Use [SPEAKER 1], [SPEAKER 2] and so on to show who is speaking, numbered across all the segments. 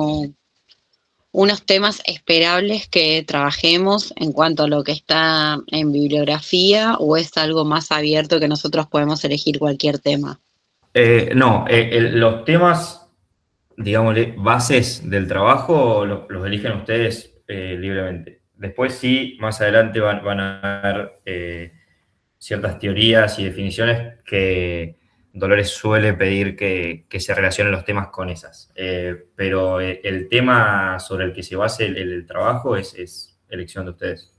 [SPEAKER 1] como unos temas esperables que trabajemos en cuanto a lo que está en bibliografía, o es algo más abierto que nosotros podemos elegir cualquier tema?
[SPEAKER 2] No, los temas, digámosle, bases del trabajo los eligen ustedes libremente. Después sí, más adelante van a haber ciertas teorías y definiciones que Dolores suele pedir que se relacionen los temas con esas. Pero el tema sobre el que se base el trabajo es elección de ustedes.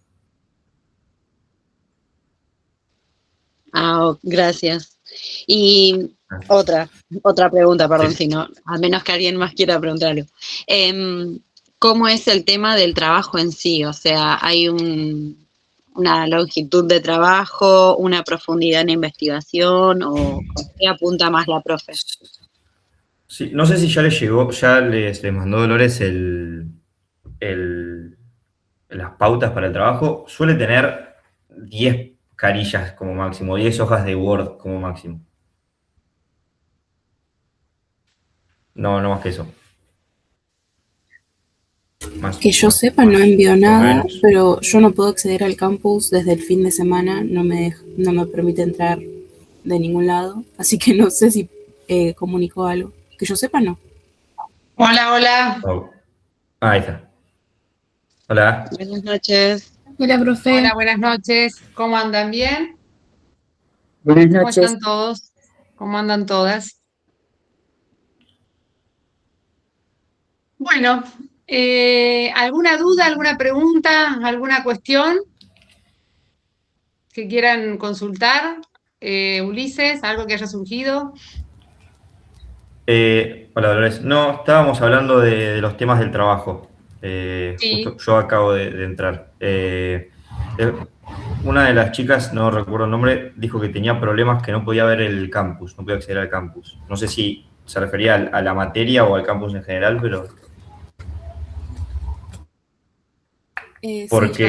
[SPEAKER 1] Gracias. Y otra pregunta, perdón, si no, a menos que alguien más quiera preguntar algo. ¿Cómo es el tema del trabajo en sí? O sea, ¿hay una longitud de trabajo, una profundidad en investigación, o con qué apunta más la profe?
[SPEAKER 2] Sí, no sé si ya les llegó, ya les mandó Dolores las pautas para el trabajo. Suele tener 10 carillas como máximo, 10 hojas de Word como máximo. No, no más que eso.
[SPEAKER 3] Que yo sepa, no envió nada,
[SPEAKER 2] menos.
[SPEAKER 3] pero yo no puedo acceder al campus desde el fin de semana, no me permite entrar de ningún lado, así que no sé si comunicó algo. Que yo sepa, no.
[SPEAKER 4] Hola, hola.
[SPEAKER 2] Oh. Ahí está. Hola.
[SPEAKER 1] Buenas noches.
[SPEAKER 5] Hola, profe.
[SPEAKER 4] Hola, buenas noches. ¿Cómo andan? ¿Bien?
[SPEAKER 6] Buenas
[SPEAKER 4] ¿Cómo
[SPEAKER 6] noches.
[SPEAKER 4] están todos? ¿Cómo andan todas? Bueno, ¿alguna duda, alguna pregunta, alguna cuestión que quieran consultar? Ulises, ¿algo que haya surgido?
[SPEAKER 2] Hola Dolores. No, estábamos hablando de los temas del trabajo.
[SPEAKER 4] Sí.
[SPEAKER 2] Justo yo acabo de entrar. Una de las chicas, no recuerdo el nombre, dijo que tenía problemas, que no podía ver el campus, no podía acceder al campus. No sé si se refería a la materia o al campus en general, pero... Porque...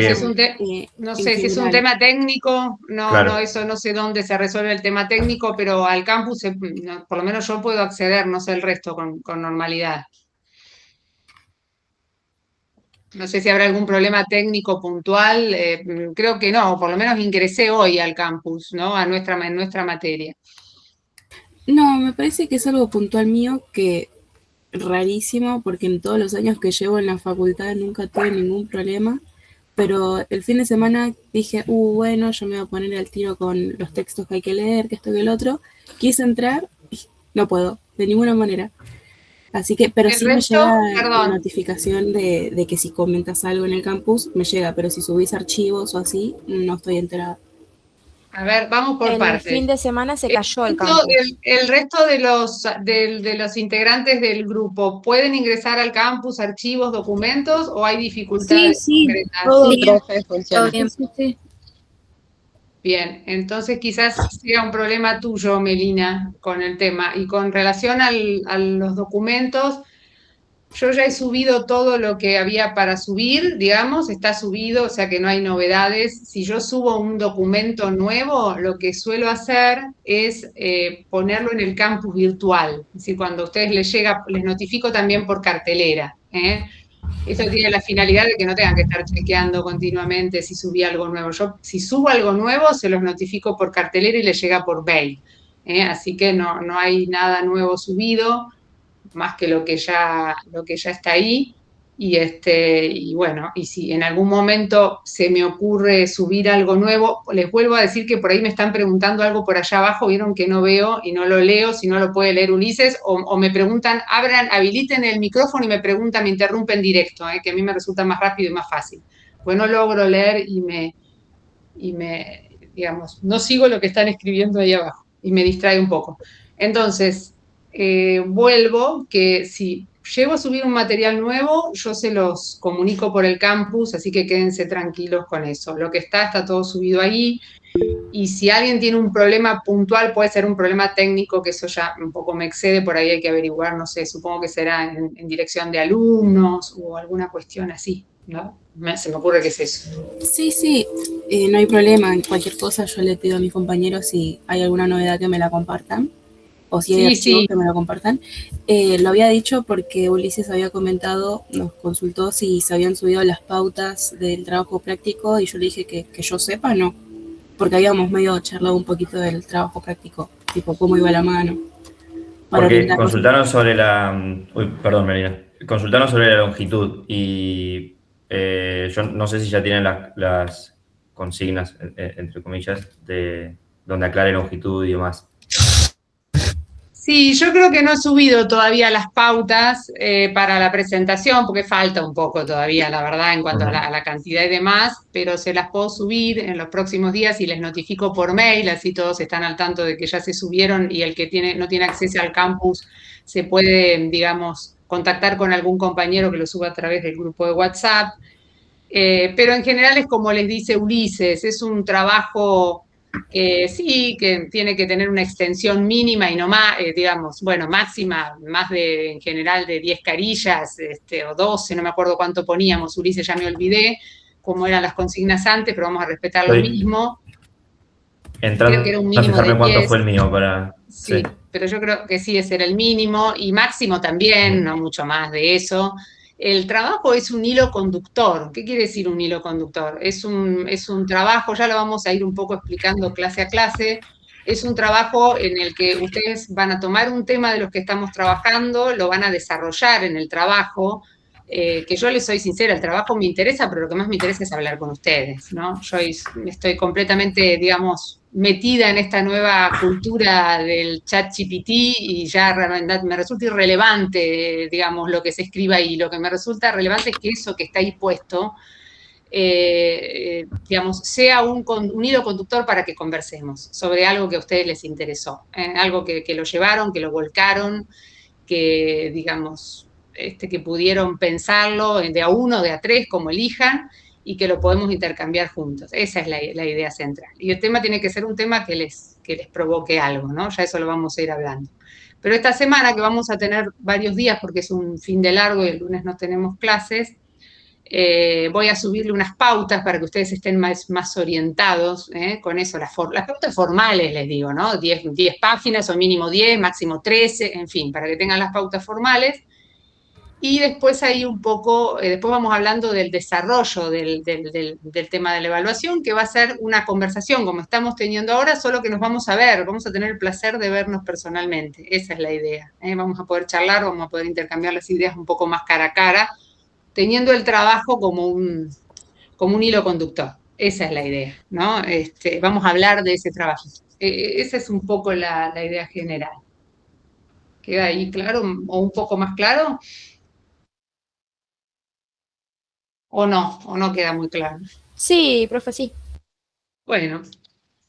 [SPEAKER 4] No sé si es un tema técnico,
[SPEAKER 2] Claro.
[SPEAKER 4] eso no sé dónde se resuelve el tema técnico, pero al campus, por lo menos yo puedo acceder, no sé el resto, con normalidad. No sé si habrá algún problema técnico puntual, creo que no, por lo menos ingresé hoy al campus, ¿no? En nuestra materia.
[SPEAKER 3] No, me parece que es algo puntual mío que rarísimo, porque en todos los años que llevo en la facultad nunca tuve ningún problema, pero el fin de semana dije, bueno, yo me voy a poner al tiro con los textos que hay que leer, que esto que el otro. Quise entrar, no puedo, de ninguna manera. Así que, pero sí me llega la notificación de que si comentas algo en el campus, me llega, pero si subís archivos o así, no estoy enterada.
[SPEAKER 4] A ver, vamos por partes.
[SPEAKER 5] El fin de semana se cayó el campus.
[SPEAKER 4] ¿El resto de los integrantes del grupo pueden ingresar al campus, archivos, documentos, o hay dificultades concretas?
[SPEAKER 5] Todo bien. Sí.
[SPEAKER 4] Bien, entonces quizás sea un problema tuyo, Melina, con el tema. Y con relación a los documentos, yo ya he subido todo lo que había para subir, digamos, está subido, o sea que no hay novedades. Si yo subo un documento nuevo, lo que suelo hacer es ponerlo en el campus virtual. Es decir, cuando a ustedes les llega, les notifico también por cartelera. Eso tiene la finalidad de que no tengan que estar chequeando continuamente si subí algo nuevo. Yo, si subo algo nuevo, se los notifico por cartelera y les llega por mail. Así que no hay nada nuevo subido, más que lo que ya está ahí. Y bueno, y si en algún momento se me ocurre subir algo nuevo, les vuelvo a decir que por ahí me están preguntando algo por allá abajo, vieron que no veo y no lo leo, si no lo puede leer Ulises, o me preguntan, habiliten el micrófono y me preguntan, me interrumpen directo, que a mí me resulta más rápido y más fácil. Pues no logro leer y me, digamos, no sigo lo que están escribiendo ahí abajo y me distrae un poco. Entonces, vuelvo, que si llego a subir un material nuevo, yo se los comunico por el campus, así que quédense tranquilos con eso. Lo que está todo subido ahí, y si alguien tiene un problema puntual, puede ser un problema técnico, que eso ya un poco me excede, por ahí hay que averiguar, no sé, supongo que será en dirección de alumnos o alguna cuestión así, ¿no? Se me ocurre que es eso.
[SPEAKER 3] Sí, no hay problema, en cualquier cosa yo le pido a mis compañeros si hay alguna novedad que me la compartan. o si hay
[SPEAKER 4] Sí,
[SPEAKER 3] archivos
[SPEAKER 4] sí.
[SPEAKER 3] que me lo compartan. Lo había dicho porque Ulises había comentado, nos consultó si se habían subido las pautas del trabajo práctico y yo le dije que yo sepa, no, porque habíamos medio charlado un poquito del trabajo práctico, tipo cómo iba la mano, para
[SPEAKER 2] Porque
[SPEAKER 3] orientarnos.
[SPEAKER 2] consultaron sobre la... Uy, perdón, Melina. Consultaron sobre la longitud y yo no sé si ya tienen las consignas, entre comillas, de donde aclare longitud y demás.
[SPEAKER 4] Sí, yo creo que no he subido todavía las pautas para la presentación, porque falta un poco todavía, la verdad, en cuanto a la cantidad y demás, pero se las puedo subir en los próximos días y les notifico por mail, así todos están al tanto de que ya se subieron y el que no tiene acceso al campus se puede, digamos, contactar con algún compañero que lo suba a través del grupo de WhatsApp. Pero en general es como les dice Ulises, es un trabajo que sí, que tiene que tener una extensión mínima y no más, digamos, bueno, máxima, más de, en general, de 10 carillas, o 12, no me acuerdo cuánto poníamos, Ulises, ya me olvidé cómo eran las consignas antes, pero vamos a respetar lo
[SPEAKER 2] Estoy
[SPEAKER 4] mismo. Creo que
[SPEAKER 2] entrando
[SPEAKER 4] era un
[SPEAKER 2] a
[SPEAKER 4] mínimo de
[SPEAKER 2] fijarme cuánto
[SPEAKER 4] 10.
[SPEAKER 2] fue el mío para... Sí.
[SPEAKER 4] Sí, pero yo creo que sí, ese era el mínimo y máximo también, no mucho más de eso. El trabajo es un hilo conductor. ¿Qué quiere decir un hilo conductor? Es un trabajo, ya lo vamos a ir un poco explicando clase a clase. Es un trabajo en el que ustedes van a tomar un tema de los que estamos trabajando, lo van a desarrollar en el trabajo, que yo les soy sincera, el trabajo me interesa, pero lo que más me interesa es hablar con ustedes, ¿no? Yo estoy completamente, digamos, metida en esta nueva cultura del chat GPT y ya me resulta irrelevante, digamos, lo que se escriba ahí. Lo que me resulta relevante es que eso que está ahí puesto, digamos, sea un hilo conductor para que conversemos sobre algo que a ustedes les interesó, algo que lo llevaron, que lo volcaron, que, digamos, que pudieron pensarlo de a uno, de a tres, como elijan, y que lo podemos intercambiar juntos. Esa es la idea central. Y el tema tiene que ser un tema que les provoque algo, ¿no? Ya eso lo vamos a ir hablando. Pero esta semana, que vamos a tener varios días, porque es un fin de largo y el lunes no tenemos clases, voy a subirle unas pautas para que ustedes estén más orientados con eso, las pautas formales, les digo, ¿no? 10 páginas o mínimo 10, máximo 13, en fin, para que tengan las pautas formales. Y después ahí un poco, después vamos hablando del desarrollo del tema de la evaluación, que va a ser una conversación como estamos teniendo ahora, solo que nos vamos a ver, vamos a tener el placer de vernos personalmente. Esa es la idea. Vamos a poder charlar, vamos a poder intercambiar las ideas un poco más cara a cara, teniendo el trabajo como un hilo conductor. Esa es la idea, ¿no? Vamos a hablar de ese trabajo. Esa es un poco la idea general. ¿Queda ahí claro o un poco más claro? ¿O no queda muy claro?
[SPEAKER 5] Sí, profe, sí.
[SPEAKER 4] Bueno,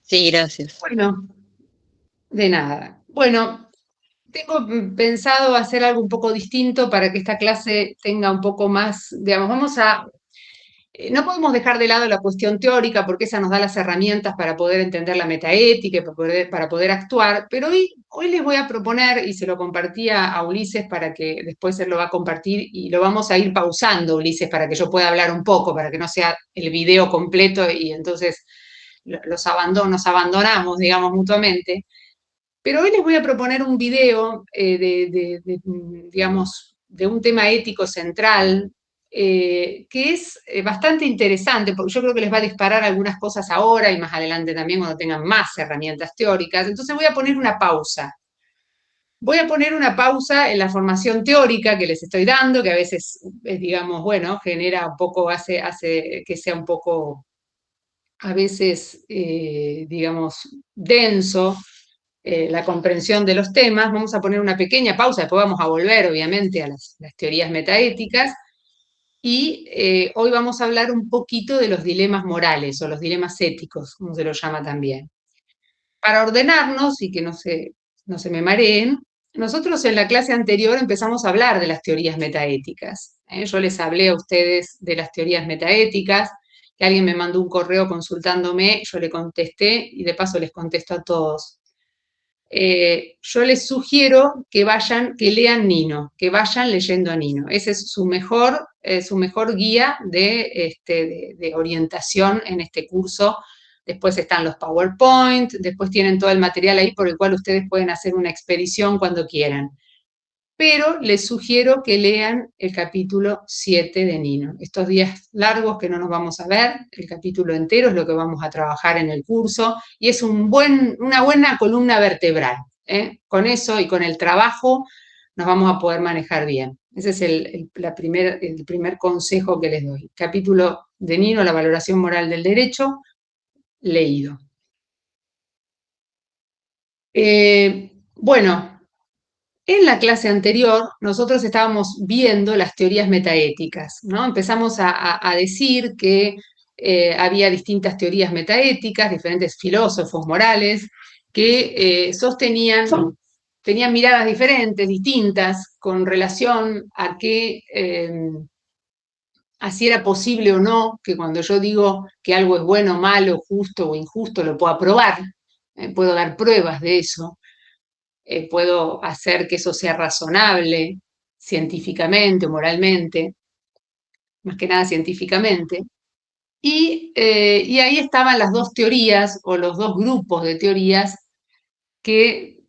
[SPEAKER 1] Sí, gracias.
[SPEAKER 4] bueno, de nada. Bueno, tengo pensado hacer algo un poco distinto para que esta clase tenga un poco más, digamos, no podemos dejar de lado la cuestión teórica porque esa nos da las herramientas para poder entender la metaética y para poder actuar, pero hoy les voy a proponer, y se lo compartía a Ulises para que después él lo va a compartir y lo vamos a ir pausando, Ulises, para que yo pueda hablar un poco, para que no sea el video completo y entonces nos abandonamos, digamos, mutuamente. Pero hoy les voy a proponer un video digamos, de un tema ético central que es bastante interesante, porque yo creo que les va a disparar algunas cosas ahora y más adelante también cuando tengan más herramientas teóricas. Entonces voy a poner una pausa. Voy a poner una pausa en la formación teórica que les estoy dando, que a veces, digamos, bueno, genera un poco, hace que sea un poco, a veces, digamos, denso la comprensión de los temas. Vamos a poner una pequeña pausa, después vamos a volver, obviamente, a las teorías metaéticas. Y hoy vamos a hablar un poquito de los dilemas morales o los dilemas éticos, como se lo llama también. Para ordenarnos y que no se me mareen, nosotros en la clase anterior empezamos a hablar de las teorías metaéticas. Yo les hablé a ustedes de las teorías metaéticas, que alguien me mandó un correo consultándome, yo le contesté y de paso les contesto a todos. Yo les sugiero que lean Nino, que vayan leyendo a Nino. Ese es su mejor guía de orientación en este curso después están los PowerPoint, después tienen todo el material ahí por el cual ustedes pueden hacer una expedición cuando quieran. Pero les sugiero que lean el capítulo 7 de Nino. Estos días largos que no nos vamos a ver, el capítulo entero es lo que vamos a trabajar en el curso y es una buena columna vertebral. Con eso y con el trabajo nos vamos a poder manejar bien. Ese es el primer consejo que les doy. Capítulo de Nino, la valoración moral del derecho, leído. Bueno, en la clase anterior nosotros estábamos viendo las teorías metaéticas, ¿no? Empezamos a decir que había distintas teorías metaéticas, diferentes filósofos morales que tenían miradas diferentes, distintas, con relación a si era posible o no que cuando yo digo que algo es bueno, malo, justo o injusto, lo puedo probar, puedo dar pruebas de eso. Puedo hacer que eso sea razonable científicamente o moralmente, más que nada científicamente. Y ahí estaban las dos teorías o los dos grupos de teorías que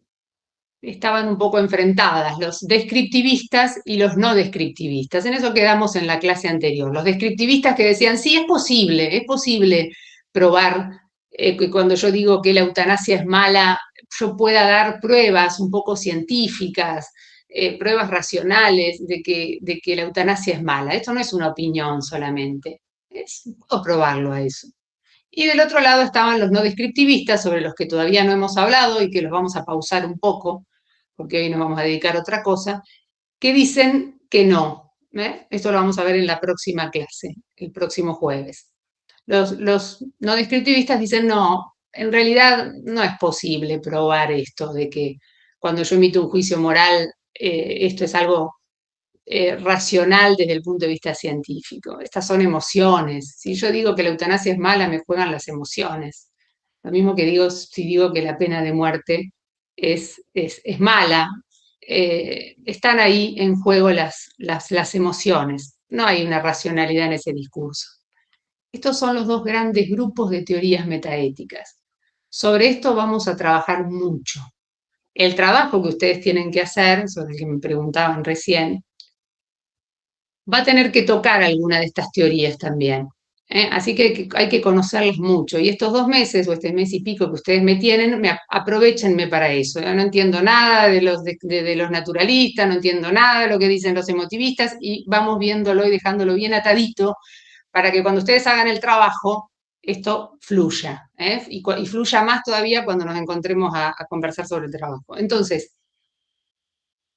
[SPEAKER 4] estaban un poco enfrentadas, los descriptivistas y los no descriptivistas. En eso quedamos en la clase anterior. Los descriptivistas que decían, sí, es posible probar que cuando yo digo que la eutanasia es mala, yo pueda dar pruebas un poco científicas, pruebas racionales de que la eutanasia es mala. Esto no es una opinión solamente, puedo probarlo a eso. Y del otro lado estaban los no descriptivistas, sobre los que todavía no hemos hablado y que los vamos a pausar un poco, porque hoy nos vamos a dedicar a otra cosa, que dicen que no. Esto lo vamos a ver en la próxima clase, el próximo jueves. Los no descriptivistas dicen no, en realidad no es posible probar esto de que cuando yo emito un juicio moral, esto es algo racional desde el punto de vista científico. Estas son emociones. Si yo digo que la eutanasia es mala, me juegan las emociones. Lo mismo que digo si digo que la pena de muerte es mala. Están ahí en juego las emociones. No hay una racionalidad en ese discurso. Estos son los dos grandes grupos de teorías metaéticas. Sobre esto vamos a trabajar mucho. El trabajo que ustedes tienen que hacer, sobre el que me preguntaban recién, va a tener que tocar alguna de estas teorías también. Así que hay que conocerlas mucho. Y estos 2 meses o este mes y pico que ustedes me tienen, aprovechenme para eso. No entiendo nada de los naturalistas, no entiendo nada de lo que dicen los emotivistas y vamos viéndolo y dejándolo bien atadito para que cuando ustedes hagan el trabajo, esto fluya. Y fluya más todavía cuando nos encontremos a conversar sobre el trabajo. Entonces,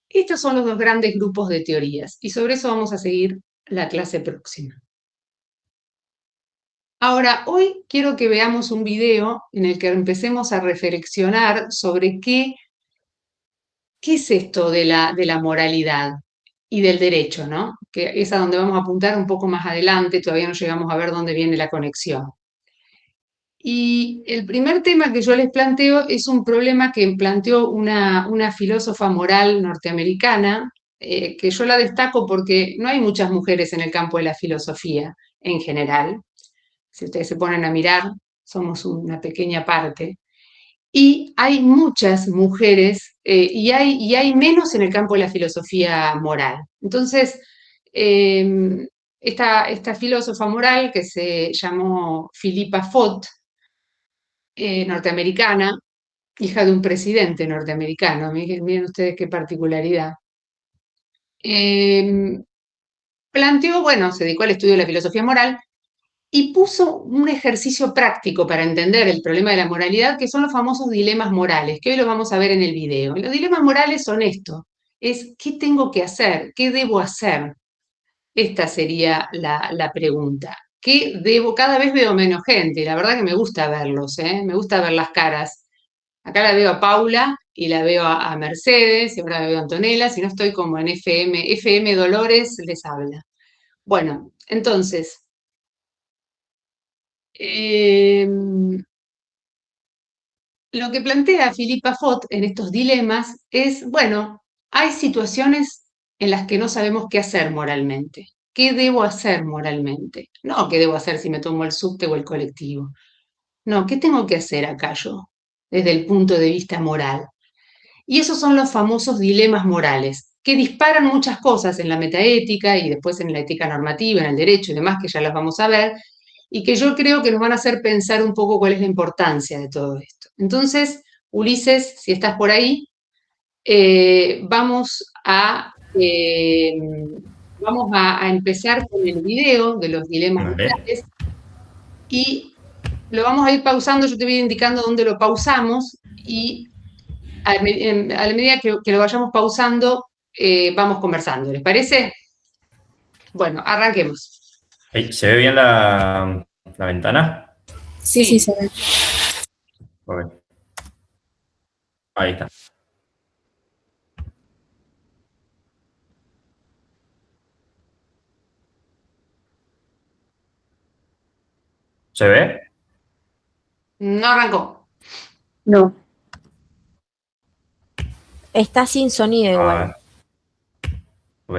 [SPEAKER 4] estos son los dos grandes grupos de teorías y sobre eso vamos a seguir la clase próxima. Ahora, hoy quiero que veamos un video en el que empecemos a reflexionar sobre qué es esto de la moralidad y del derecho, ¿no? Que es a donde vamos a apuntar un poco más adelante, todavía no llegamos a ver dónde viene la conexión. Y el primer tema que yo les planteo es un problema que planteó una filósofa moral norteamericana, que yo la destaco porque no hay muchas mujeres en el campo de la filosofía en general. Si ustedes se ponen a mirar, somos una pequeña parte. Y hay muchas mujeres y hay menos en el campo de la filosofía moral. Entonces, esta filósofa moral que se llamó Philippa Foot, norteamericana, hija de un presidente norteamericano, miren ustedes qué particularidad. Planteó, bueno, se dedicó al estudio de la filosofía moral y puso un ejercicio práctico para entender el problema de la moralidad, que son los famosos dilemas morales, que hoy los vamos a ver en el video. Los dilemas morales son esto, es ¿qué tengo que hacer? ¿Qué debo hacer? Esta sería la pregunta. ¿Qué debo? Cada vez veo menos gente, la verdad que me gusta verlos, me gusta ver las caras. Acá la veo a Paula y la veo a Mercedes y ahora la veo a Antonella, si no estoy como en FM Dolores les habla. Bueno, entonces, lo que plantea Philippa Foot en estos dilemas es, bueno, hay situaciones en las que no sabemos qué hacer moralmente. ¿Qué debo hacer moralmente? No qué debo hacer si me tomo el subte o el colectivo. No, ¿qué tengo que hacer acá yo? Desde el punto de vista moral. Y esos son los famosos dilemas morales, que disparan muchas cosas en la metaética y después en la ética normativa, en el derecho y demás, que ya las vamos a ver, y que yo creo que nos van a hacer pensar un poco cuál es la importancia de todo esto. Entonces, Ulises, si estás por ahí, vamos a empezar con el video de los dilemas morales y lo vamos a ir pausando. Yo te voy indicando dónde lo pausamos y a la medida que lo vayamos pausando, vamos conversando. ¿Les parece? Bueno, arranquemos.
[SPEAKER 2] ¿Se ve bien la ventana?
[SPEAKER 3] Sí, se ve.
[SPEAKER 2] Ok. Ahí está. ¿Se ve?
[SPEAKER 4] No arrancó.
[SPEAKER 5] No. Está sin sonido igual.
[SPEAKER 2] Ok.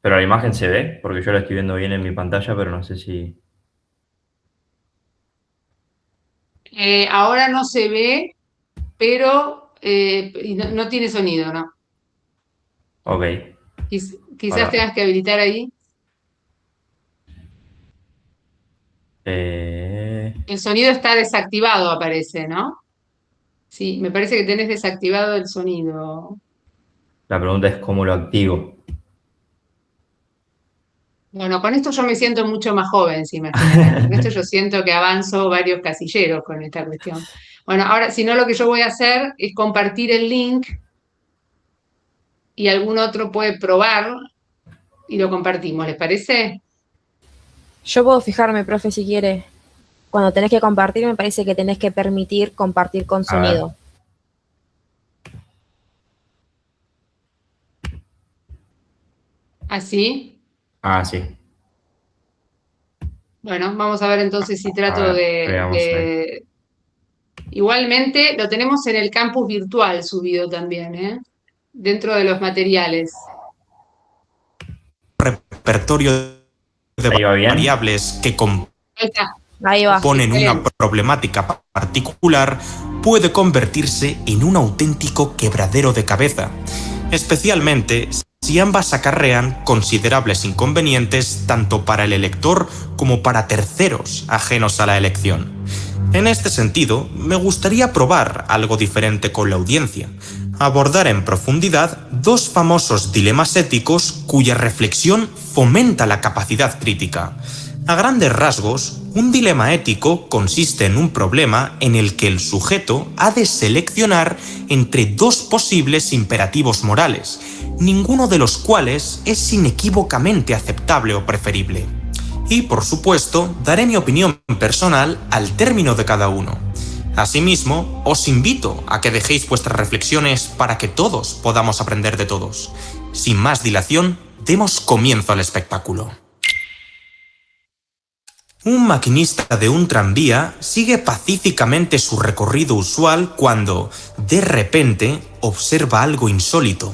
[SPEAKER 2] Pero la imagen se ve, porque yo la estoy viendo bien en mi pantalla, pero no sé si...
[SPEAKER 4] Ahora no se ve, pero no tiene sonido, ¿no?
[SPEAKER 2] Ok.
[SPEAKER 4] Quizás
[SPEAKER 2] Ahora.
[SPEAKER 4] tengas que habilitar ahí. El sonido está desactivado, aparece, ¿no? Sí, me parece que tenés desactivado el sonido.
[SPEAKER 2] La pregunta es cómo lo activo.
[SPEAKER 4] Bueno, con esto yo me siento mucho más joven, si imaginan. Con esto yo siento que avanzo varios casilleros con esta cuestión. Bueno, ahora, si no, lo que yo voy a hacer es compartir el link y algún otro puede probar y lo compartimos, ¿les parece?
[SPEAKER 5] Yo puedo fijarme, profe, si quiere. Cuando tenés que compartir, me parece que tenés que permitir compartir con sonido.
[SPEAKER 4] ¿Así?
[SPEAKER 2] Sí.
[SPEAKER 4] Bueno, vamos a ver entonces si trato
[SPEAKER 2] de...
[SPEAKER 4] Igualmente, lo tenemos en el campus virtual subido también, dentro de los materiales.
[SPEAKER 7] Repertorio de variables que componen una problemática particular puede convertirse en un auténtico quebradero de cabeza, especialmente si ambas acarrean considerables inconvenientes tanto para el elector como para terceros ajenos a la elección. En este sentido, me gustaría probar algo diferente con la audiencia, abordar en profundidad dos famosos dilemas éticos cuya reflexión fomenta la capacidad crítica. A grandes rasgos, un dilema ético consiste en un problema en el que el sujeto ha de seleccionar entre dos posibles imperativos morales, ninguno de los cuales es inequívocamente aceptable o preferible. Y, por supuesto, daré mi opinión personal al término de cada uno. Asimismo, os invito a que dejéis vuestras reflexiones para que todos podamos aprender de todos. Sin más dilación, demos comienzo al espectáculo. Un maquinista de un tranvía sigue pacíficamente su recorrido usual cuando, de repente, observa algo insólito.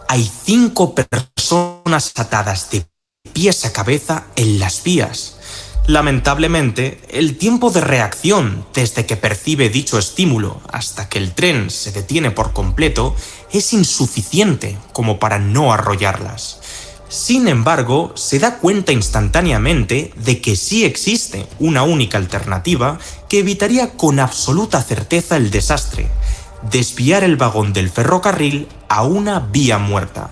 [SPEAKER 7] Hay 5 personas atadas de pies a cabeza en las vías. Lamentablemente, el tiempo de reacción desde que percibe dicho estímulo hasta que el tren se detiene por completo es insuficiente como para no arrollarlas. Sin embargo, se da cuenta instantáneamente de que sí existe una única alternativa que evitaría con absoluta certeza el desastre: desviar el vagón del ferrocarril a una vía muerta.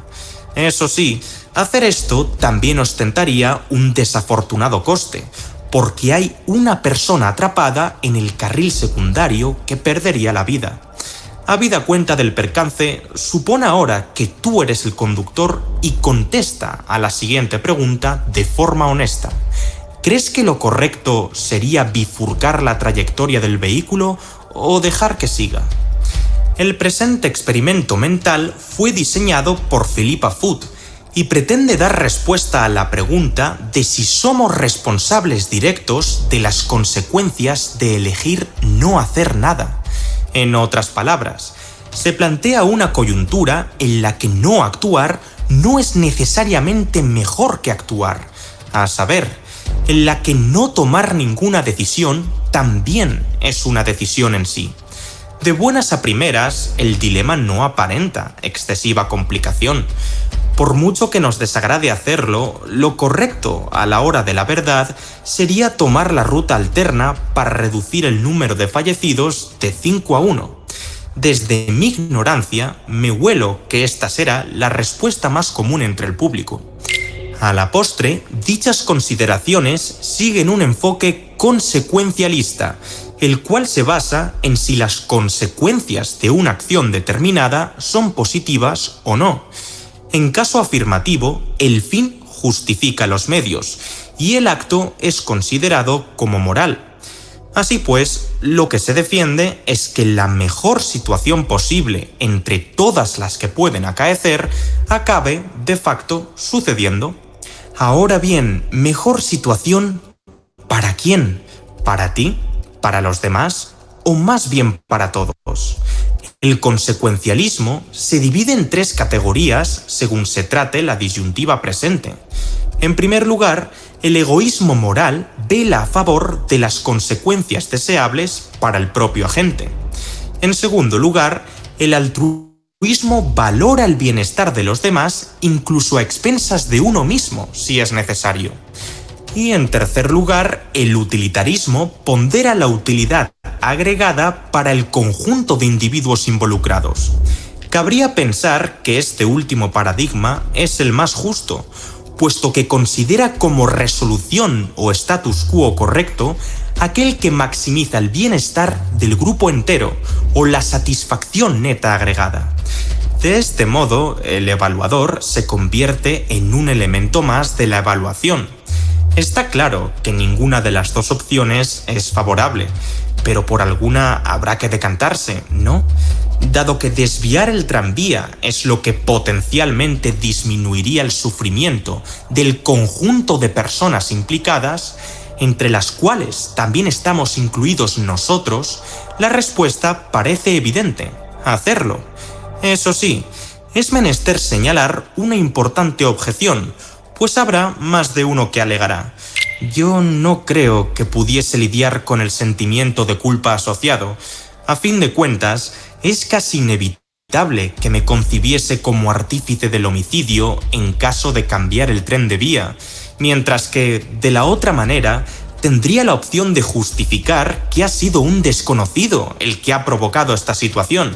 [SPEAKER 7] Eso sí, hacer esto también ostentaría un desafortunado coste, porque hay una persona atrapada en el carril secundario que perdería la vida. Habida cuenta del percance, supone ahora que tú eres el conductor y contesta a la siguiente pregunta de forma honesta. ¿Crees que lo correcto sería bifurcar la trayectoria del vehículo o dejar que siga? El presente experimento mental fue diseñado por Philippa Foot y pretende dar respuesta a la pregunta de si somos responsables directos de las consecuencias de elegir no hacer nada. En otras palabras, se plantea una coyuntura en la que no actuar no es necesariamente mejor que actuar, a saber, en la que no tomar ninguna decisión también es una decisión en sí. De buenas a primeras, el dilema no aparenta excesiva complicación. Por mucho que nos desagrade hacerlo, lo correcto a la hora de la verdad sería tomar la ruta alterna para reducir el número de fallecidos de 5 a 1. Desde mi ignorancia, me huelo que esta será la respuesta más común entre el público. A la postre, dichas consideraciones siguen un enfoque consecuencialista, el cual se basa en si las consecuencias de una acción determinada son positivas o no. En caso afirmativo, el fin justifica los medios y el acto es considerado como moral. Así pues, lo que se defiende es que la mejor situación posible entre todas las que pueden acaecer acabe, de facto, sucediendo. Ahora bien, ¿mejor situación para quién? ¿Para ti? ¿Para los demás? ¿O más bien para todos? El consecuencialismo se divide en 3 categorías según se trate la disyuntiva presente. En primer lugar, el egoísmo moral vela a favor de las consecuencias deseables para el propio agente. En segundo lugar, el altruismo valora el bienestar de los demás incluso a expensas de uno mismo, si es necesario. Y en tercer lugar, el utilitarismo pondera la utilidad agregada para el conjunto de individuos involucrados. Cabría pensar que este último paradigma es el más justo, puesto que considera como resolución o status quo correcto aquel que maximiza el bienestar del grupo entero o la satisfacción neta agregada. De este modo, el evaluador se convierte en un elemento más de la evaluación. Está claro que ninguna de las dos opciones es favorable, pero por alguna habrá que decantarse, ¿no? Dado que desviar el tranvía es lo que potencialmente disminuiría el sufrimiento del conjunto de personas implicadas, entre las cuales también estamos incluidos nosotros, la respuesta parece evidente: hacerlo. Eso sí, es menester señalar una importante objeción, pues habrá más de uno que alegará: yo no creo que pudiese lidiar con el sentimiento de culpa asociado. A fin de cuentas, es casi inevitable que me concibiese como artífice del homicidio en caso de cambiar el tren de vía, mientras que, de la otra manera, tendría la opción de justificar que ha sido un desconocido el que ha provocado esta situación.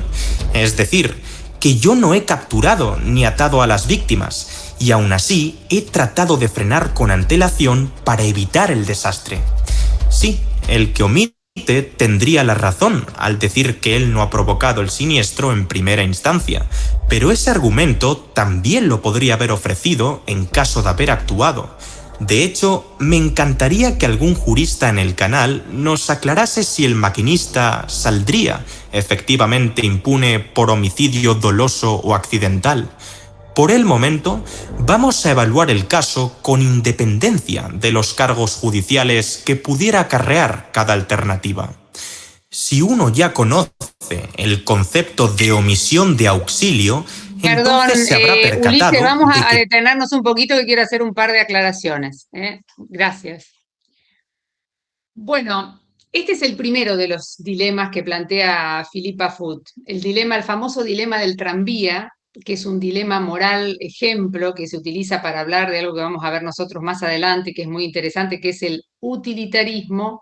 [SPEAKER 7] Es decir, que yo no he capturado ni atado a las víctimas, y aún así he tratado de frenar con antelación para evitar el desastre. Sí, el que omite tendría la razón al decir que él no ha provocado el siniestro en primera instancia, pero ese argumento también lo podría haber ofrecido en caso de haber actuado. De hecho, me encantaría que algún jurista en el canal nos aclarase si el maquinista saldría efectivamente impune por homicidio doloso o accidental. Por el momento, vamos a evaluar el caso con independencia de los cargos judiciales que pudiera acarrear cada alternativa. Si uno ya conoce el concepto de omisión de auxilio, entonces se habrá percatado
[SPEAKER 4] Ulises, vamos
[SPEAKER 7] de
[SPEAKER 4] a
[SPEAKER 7] que...
[SPEAKER 4] detenernos un poquito, que quiero hacer un par de aclaraciones. Gracias. Bueno, este es el primero de los dilemas que plantea Philippa Foot. El famoso dilema del tranvía, que es un dilema moral ejemplo que se utiliza para hablar de algo que vamos a ver nosotros más adelante, que es muy interesante, que es el utilitarismo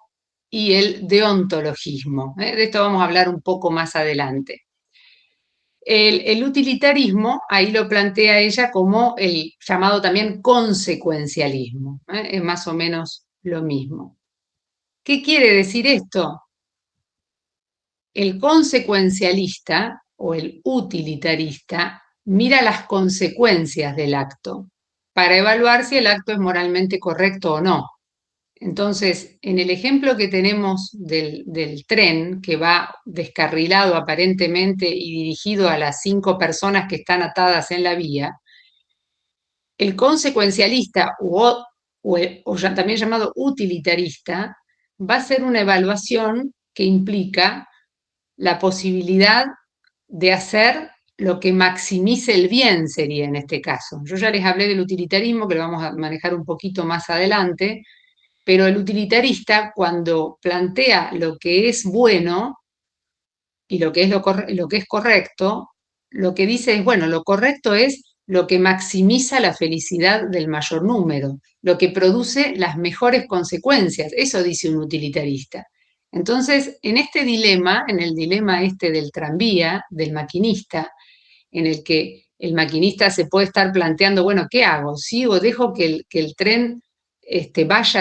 [SPEAKER 4] y el deontologismo. De esto vamos a hablar un poco más adelante. El utilitarismo, ahí lo plantea ella como el llamado también consecuencialismo. Es más o menos lo mismo. ¿Qué quiere decir esto? El consecuencialista o el utilitarista mira las consecuencias del acto para evaluar si el acto es moralmente correcto o no. Entonces, en el ejemplo que tenemos del tren, que va descarrilado aparentemente y dirigido a las 5 personas que están atadas en la vía, el consecuencialista o ya también llamado utilitarista va a hacer una evaluación que implica la posibilidad de hacer lo que maximice el bien, sería en este caso. Yo ya les hablé del utilitarismo, que lo vamos a manejar un poquito más adelante, Pero el utilitarista, cuando plantea lo que es bueno y lo que es correcto, lo que dice es, bueno, lo correcto es lo que maximiza la felicidad del mayor número, lo que produce las mejores consecuencias. Eso dice un utilitarista. Entonces, en este dilema, en el dilema este del tranvía, del maquinista, en el que el maquinista se puede estar planteando, bueno, ¿qué hago? ¿Sigo, dejo que el tren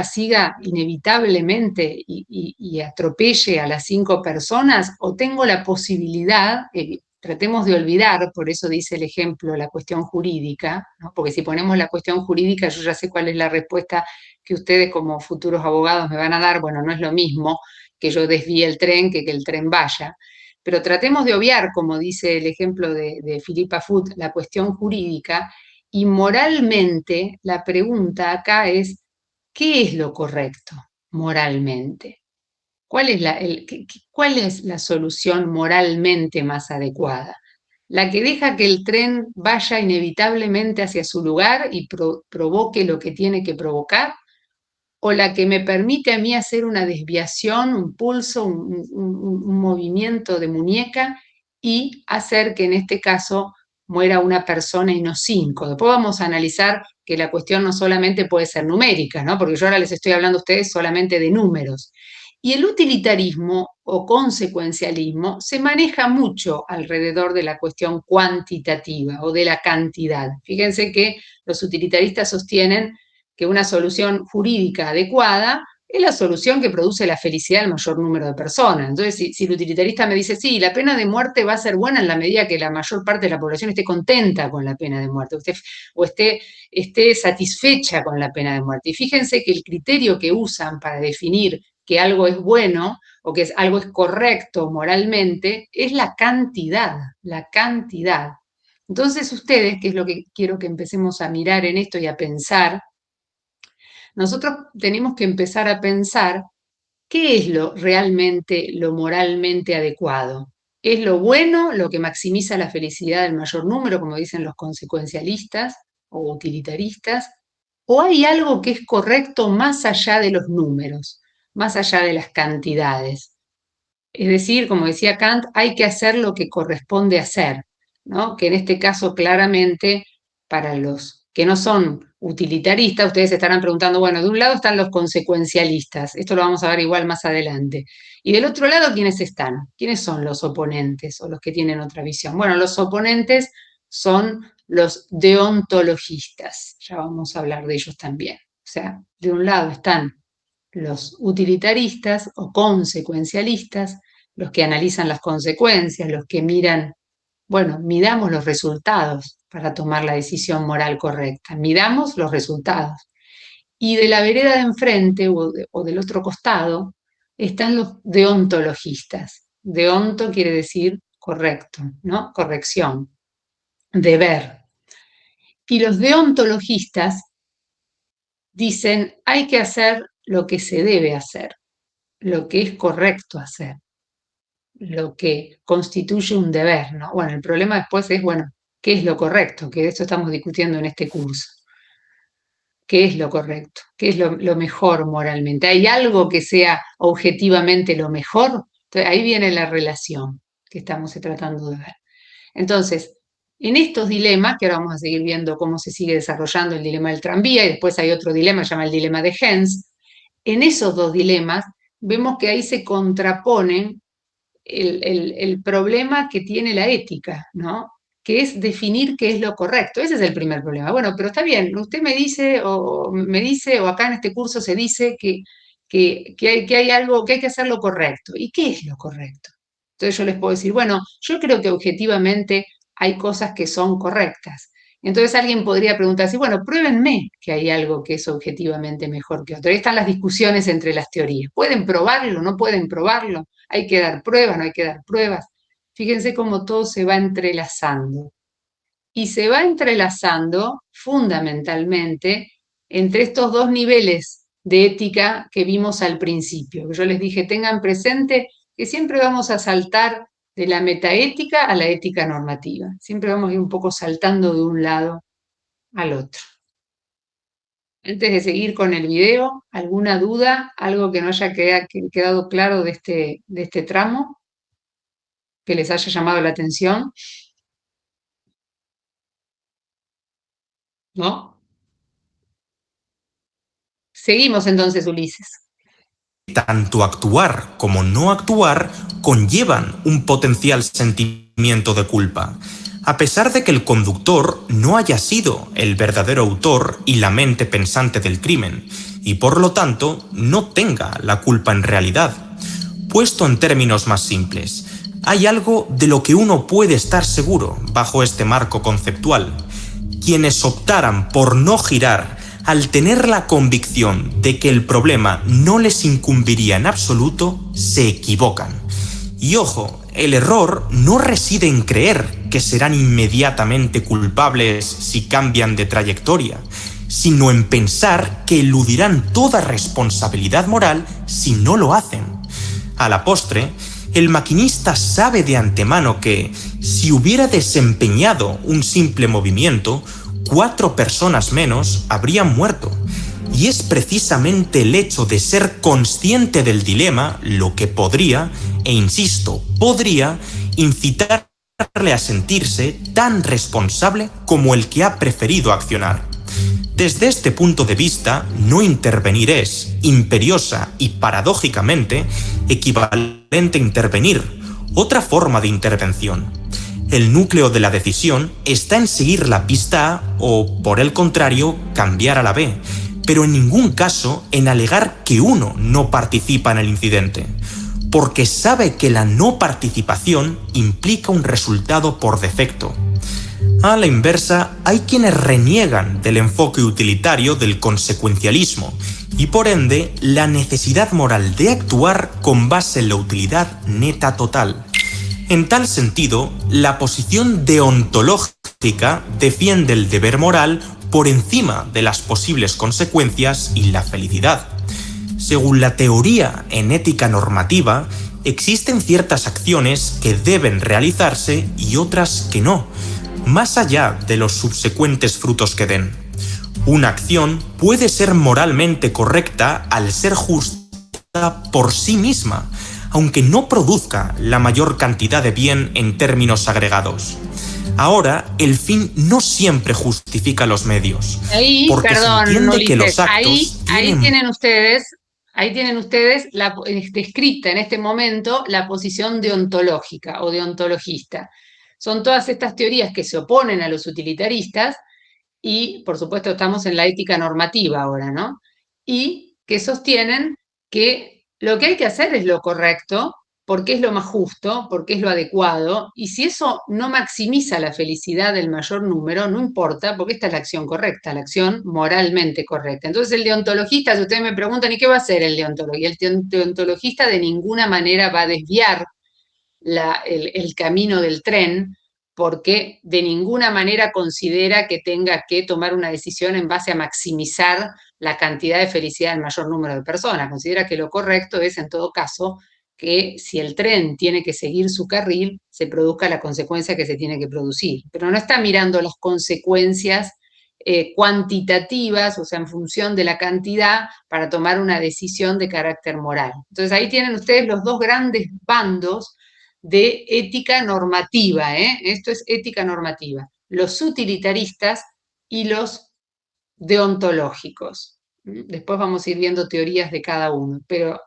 [SPEAKER 4] siga inevitablemente y atropelle a las 5 personas? ¿O tengo la posibilidad, tratemos de olvidar, por eso dice el ejemplo, la cuestión jurídica, ¿no? Porque si ponemos la cuestión jurídica, yo ya sé cuál es la respuesta que ustedes como futuros abogados me van a dar, bueno, no es lo mismo que yo desvíe el tren que el tren vaya. Pero tratemos de obviar, como dice el ejemplo de Philippa Foot, la cuestión jurídica, y moralmente la pregunta acá es, ¿qué es lo correcto moralmente? ¿Cuál es la solución moralmente más adecuada? ¿La que deja que el tren vaya inevitablemente hacia su lugar y provoque lo que tiene que provocar? ¿O la que me permite a mí hacer una desviación, un pulso, un movimiento de muñeca y hacer que en este caso muera una persona y no 5? Después vamos a analizar que la cuestión no solamente puede ser numérica, ¿no? Porque yo ahora les estoy hablando a ustedes solamente de números. Y el utilitarismo o consecuencialismo se maneja mucho alrededor de la cuestión cuantitativa o de la cantidad. Fíjense que los utilitaristas sostienen que una solución jurídica adecuada es la solución que produce la felicidad del mayor número de personas. Entonces, si el utilitarista me dice, sí, la pena de muerte va a ser buena en la medida que la mayor parte de la población esté contenta con la pena de muerte, o esté satisfecha con la pena de muerte. Y fíjense que el criterio que usan para definir que algo es bueno o que algo es correcto moralmente es la cantidad, la cantidad. Entonces ustedes, que es lo que quiero que empecemos a mirar en esto y a pensar, nosotros tenemos que empezar a pensar qué es lo moralmente adecuado. ¿Es lo bueno lo que maximiza la felicidad del mayor número, como dicen los consecuencialistas o utilitaristas? ¿O hay algo que es correcto más allá de los números, más allá de las cantidades? Es decir, como decía Kant, hay que hacer lo que corresponde hacer, ¿no? Que en este caso claramente para los que no son utilitaristas, ustedes se estarán preguntando, bueno, de un lado están los consecuencialistas, esto lo vamos a ver igual más adelante, y del otro lado, ¿quiénes están? ¿Quiénes son los oponentes o los que tienen otra visión? Bueno, los oponentes son los deontologistas, ya vamos a hablar de ellos también. O sea, de un lado están los utilitaristas o consecuencialistas, los que analizan las consecuencias, los que miran, bueno, midamos los resultados para tomar la decisión moral correcta, midamos los resultados. Y de la vereda de enfrente o del otro costado están los deontologistas. Deonto quiere decir correcto, ¿no? Corrección, deber. Y los deontologistas dicen, hay que hacer lo que se debe hacer, lo que es correcto hacer, lo que constituye un deber, ¿no? Bueno, el problema después es, bueno, ¿qué es lo correcto? Que de esto estamos discutiendo en este curso. ¿Qué es lo correcto? ¿Qué es lo mejor moralmente? ¿Hay algo que sea objetivamente lo mejor? Entonces, ahí viene la relación que estamos tratando de ver. Entonces, en estos dilemas, que ahora vamos a seguir viendo cómo se sigue desarrollando el dilema del tranvía, y después hay otro dilema, se llama el dilema de Hens, en esos dos dilemas vemos que ahí se contraponen el problema que tiene la ética, ¿no? Que es definir qué es lo correcto. Ese es el primer problema. Bueno, pero está bien, usted me dice, o acá en este curso se dice que hay algo, que hay que hacer lo correcto. ¿Y qué es lo correcto? Entonces yo les puedo decir, bueno, yo creo que objetivamente hay cosas que son correctas. Entonces alguien podría preguntarse, bueno, pruébenme que hay algo que es objetivamente mejor que otro. Ahí están las discusiones entre las teorías. ¿Pueden probarlo? ¿No pueden probarlo? ¿Hay que dar pruebas? ¿No hay que dar pruebas? Fíjense cómo todo se va entrelazando. Y se va entrelazando fundamentalmente entre estos dos niveles de ética que vimos al principio. Yo les dije, tengan presente que siempre vamos a saltar de la metaética a la ética normativa. Siempre vamos a ir un poco saltando de un lado al otro. Antes de seguir con el video, ¿alguna duda? ¿Algo que no haya quedado claro de este tramo? ¿Que les haya llamado la atención? ¿No? Seguimos entonces, Ulises.
[SPEAKER 7] Tanto actuar como no actuar conllevan un potencial sentimiento de culpa, a pesar de que el conductor no haya sido el verdadero autor y la mente pensante del crimen, y por lo tanto no tenga la culpa en realidad. Puesto en términos más simples, hay algo de lo que uno puede estar seguro bajo este marco conceptual. Quienes optaran por no girar al tener la convicción de que el problema no les incumbiría en absoluto, se equivocan. Y ojo, el error no reside en creer que serán inmediatamente culpables si cambian de trayectoria, sino en pensar que eludirán toda responsabilidad moral si no lo hacen. A la postre, el maquinista sabe de antemano que, si hubiera desempeñado un simple movimiento, 4 personas menos habrían muerto. Y es precisamente el hecho de ser consciente del dilema lo que podría, e insisto, podría, incitarle a sentirse tan responsable como el que ha preferido accionar. Desde este punto de vista, no intervenir es, imperiosa y paradójicamente, equivalente a intervenir, otra forma de intervención. El núcleo de la decisión está en seguir la pista A o, por el contrario, cambiar a la B, pero en ningún caso en alegar que uno no participa en el incidente, porque sabe que la no participación implica un resultado por defecto. A la inversa, hay quienes reniegan del enfoque utilitario del consecuencialismo y por ende la necesidad moral de actuar con base en la utilidad neta total. En tal sentido, la posición deontológica defiende el deber moral por encima de las posibles consecuencias y la felicidad. Según la teoría en ética normativa, existen ciertas acciones que deben realizarse y otras que no, más allá de los subsecuentes frutos que den. Una acción puede ser moralmente correcta al ser justa por sí misma, aunque no produzca la mayor cantidad de bien en términos agregados. Ahora, el fin no siempre justifica los medios.
[SPEAKER 4] Ahí,
[SPEAKER 7] porque
[SPEAKER 4] perdón,
[SPEAKER 7] se entiende
[SPEAKER 4] Ulises,
[SPEAKER 7] que los actos
[SPEAKER 4] ahí tienen ustedes descrita en este momento la posición deontológica o deontologista. Son todas estas teorías que se oponen a los utilitaristas y, por supuesto, estamos en la ética normativa ahora, ¿no? Y que sostienen que lo que hay que hacer es lo correcto, porque es lo más justo, porque es lo adecuado, y si eso no maximiza la felicidad del mayor número, no importa, porque esta es la acción correcta, la acción moralmente correcta. Entonces el deontologista, si ustedes me preguntan, ¿y qué va a hacer el deontologista? El deontologista de ninguna manera va a desviar el camino del tren, porque de ninguna manera considera que tenga que tomar una decisión en base a maximizar la cantidad de felicidad del mayor número de personas. Considera que lo correcto es, en todo caso, que si el tren tiene que seguir su carril, se produzca la consecuencia que se tiene que producir. Pero no está mirando las consecuencias cuantitativas, o sea, en función de la cantidad, para tomar una decisión de carácter moral. Entonces ahí tienen ustedes los dos grandes bandos de ética normativa, ¿eh? Esto es ética normativa. Los utilitaristas y los deontológicos. Después vamos a ir viendo teorías de cada uno, pero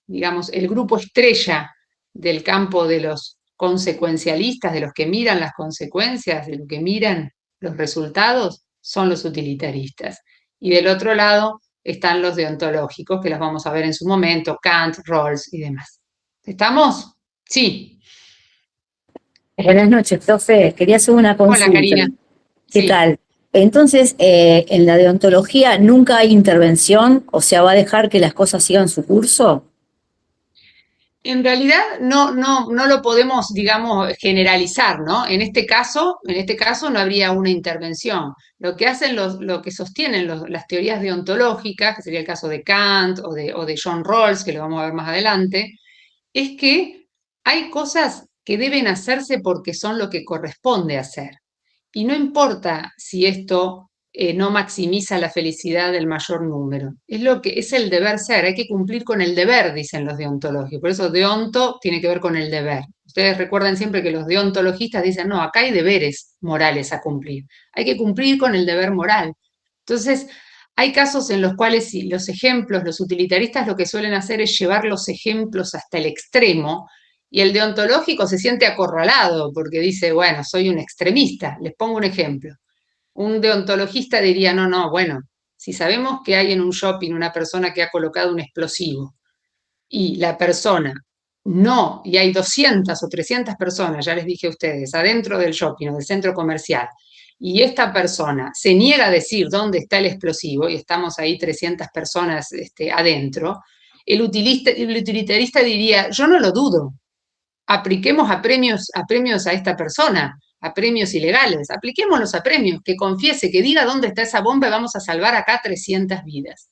[SPEAKER 4] digamos, el grupo estrella del campo de los consecuencialistas, de los que miran las consecuencias, de los que miran los resultados, son los utilitaristas. Y del otro lado están los deontológicos, que los vamos a ver en su momento, Kant, Rawls y demás. ¿Estamos? Sí.
[SPEAKER 8] Buenas noches, profe. Quería hacer una consulta.
[SPEAKER 4] Hola, Karina.
[SPEAKER 8] ¿Qué
[SPEAKER 4] Sí.
[SPEAKER 8] tal? Entonces, en la deontología nunca hay intervención, o sea, ¿va a dejar que las cosas sigan su curso?
[SPEAKER 4] En realidad no lo podemos, digamos, generalizar, ¿no? En este caso no habría una intervención. Lo que hacen lo que sostienen las teorías deontológicas, que sería el caso de Kant o de John Rawls, que lo vamos a ver más adelante, es que hay cosas que deben hacerse porque son lo que corresponde hacer. Y no importa si esto no maximiza la felicidad del mayor número. Es lo que es el deber ser, hay que cumplir con el deber, dicen los deontológicos. Por eso deonto tiene que ver con el deber. Ustedes recuerdan siempre que los deontologistas dicen, no, acá hay deberes morales a cumplir. Hay que cumplir con el deber moral. Entonces, hay casos en los cuales si los ejemplos, los utilitaristas lo que suelen hacer es llevar los ejemplos hasta el extremo, y el deontológico se siente acorralado porque dice, bueno, soy un extremista. Les pongo un ejemplo. Un deontologista diría, no, no, bueno, si sabemos que hay en un shopping una persona que ha colocado un explosivo y la persona no, y hay 200 o 300 personas, ya les dije a ustedes, adentro del shopping o del centro comercial, y esta persona se niega a decir dónde está el explosivo, y estamos ahí 300 personas adentro, el utilitarista diría, yo no lo dudo, apliquemos a premios a esta persona, a premios ilegales, apliquémoslos a premios, que confiese, que diga dónde está esa bomba y vamos a salvar acá 300 vidas.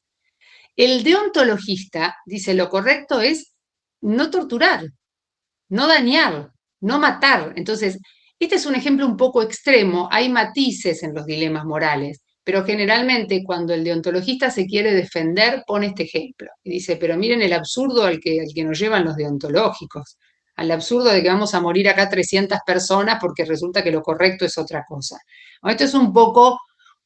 [SPEAKER 4] El deontologista dice, lo correcto es no torturar, no dañar, no matar. Entonces, este es un ejemplo un poco extremo, hay matices en los dilemas morales, pero generalmente cuando el deontologista se quiere defender, pone este ejemplo. Y dice, pero miren el absurdo al que nos llevan los deontológicos, al absurdo de que vamos a morir acá 300 personas porque resulta que lo correcto es otra cosa. Esto es un poco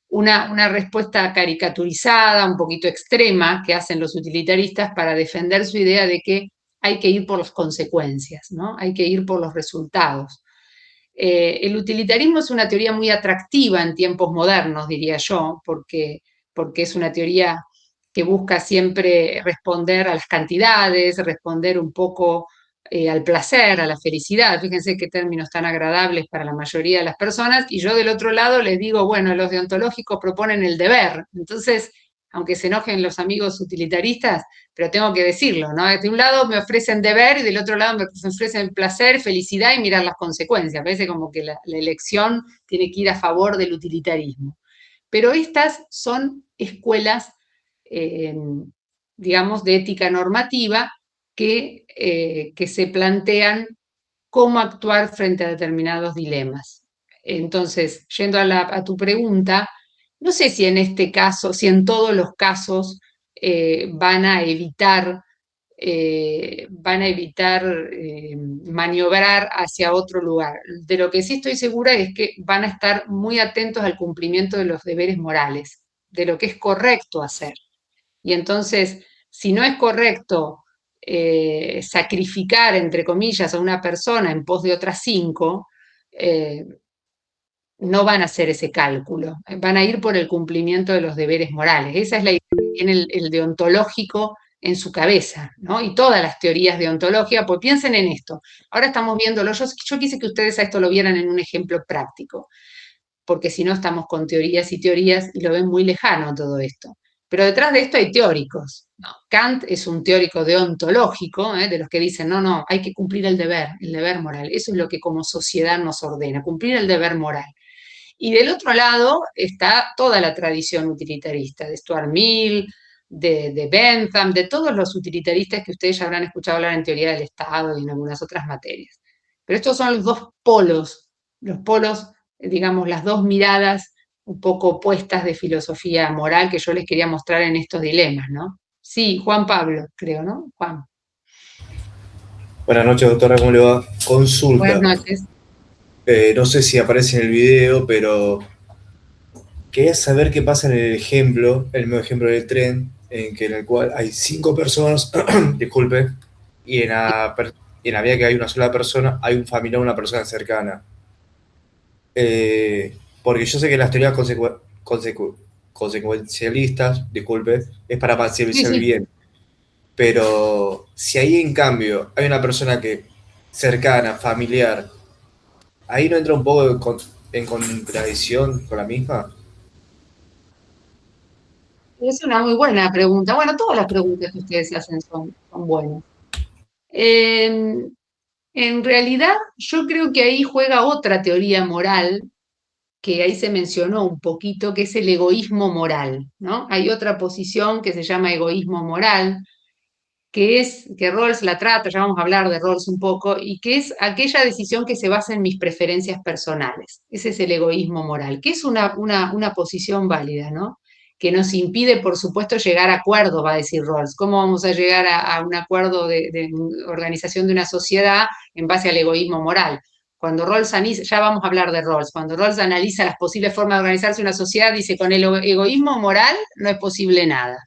[SPEAKER 4] una respuesta caricaturizada, un poquito extrema, que hacen los utilitaristas para defender su idea de que hay que ir por las consecuencias, ¿no? Hay que ir por los resultados. El utilitarismo es una teoría muy atractiva en tiempos modernos, diría yo, porque es una teoría que busca siempre responder a las cantidades, responder un poco al placer, a la felicidad. Fíjense qué términos tan agradables para la mayoría de las personas. Y yo del otro lado les digo, bueno, los deontológicos proponen el deber. Entonces, aunque se enojen los amigos utilitaristas, pero tengo que decirlo, ¿no? De un lado me ofrecen deber y del otro lado me ofrecen placer, felicidad y mirar las consecuencias. Parece como que la elección tiene que ir a favor del utilitarismo. Pero estas son escuelas, digamos, de ética normativa que se plantean cómo actuar frente a determinados dilemas. Entonces, yendo a tu pregunta, no sé si en este caso, si en todos los casos van a evitar maniobrar hacia otro lugar. De lo que sí estoy segura es que van a estar muy atentos al cumplimiento de los deberes morales, de lo que es correcto hacer. Y entonces, si no es correcto sacrificar, entre comillas, a una persona en pos de otras 5, no van a hacer ese cálculo, van a ir por el cumplimiento de los deberes morales. Esa es la idea que tiene el deontológico en su cabeza, ¿no? Y todas las teorías deontológicas, pues piensen en esto. Ahora estamos viéndolo, yo quise que ustedes a esto lo vieran en un ejemplo práctico, porque si no estamos con teorías y teorías y lo ven muy lejano todo esto. Pero detrás de esto hay teóricos. No, Kant es un teórico deontológico, de los que dicen, no, no, hay que cumplir el deber moral. Eso es lo que como sociedad nos ordena, cumplir el deber moral. Y del otro lado está toda la tradición utilitarista, de Stuart Mill, de Bentham, de todos los utilitaristas que ustedes ya habrán escuchado hablar en teoría del Estado y en algunas otras materias. Pero estos son los polos, digamos, las dos miradas un poco opuestas de filosofía moral que yo les quería mostrar en estos dilemas, ¿no? Sí, Juan Pablo, creo, ¿no? Juan.
[SPEAKER 9] Buenas noches, doctora, ¿cómo le va? Consulta.
[SPEAKER 4] Buenas noches.
[SPEAKER 9] No sé si aparece en el video, pero quería saber qué pasa en el ejemplo, el mismo ejemplo del tren, en el cual hay 5 personas, disculpe, y en la vía que hay una sola persona, hay un familiar, una persona cercana. Porque yo sé que las teorías consecuencialistas, disculpe, es para maximizar el bien. Pero si ahí en cambio hay una persona que cercana, familiar, ¿ahí no entra un poco en contradicción con la misma?
[SPEAKER 4] Es una muy buena pregunta. Bueno, todas las preguntas que ustedes se hacen son buenas. En realidad, yo creo que ahí juega otra teoría moral, que ahí se mencionó un poquito, que es el egoísmo moral, ¿no? Hay otra posición que se llama egoísmo moral, que Rawls la trata, ya vamos a hablar de Rawls un poco, y que es aquella decisión que se basa en mis preferencias personales. Ese es el egoísmo moral, que es una posición válida, ¿no? Que nos impide, por supuesto, llegar a acuerdos, va a decir Rawls. ¿Cómo vamos a llegar a un acuerdo de organización de una sociedad en base al egoísmo moral? Cuando Rawls analiza, ya vamos a hablar de Rawls, cuando Rawls analiza las posibles formas de organizarse una sociedad, dice, con el egoísmo moral no es posible nada.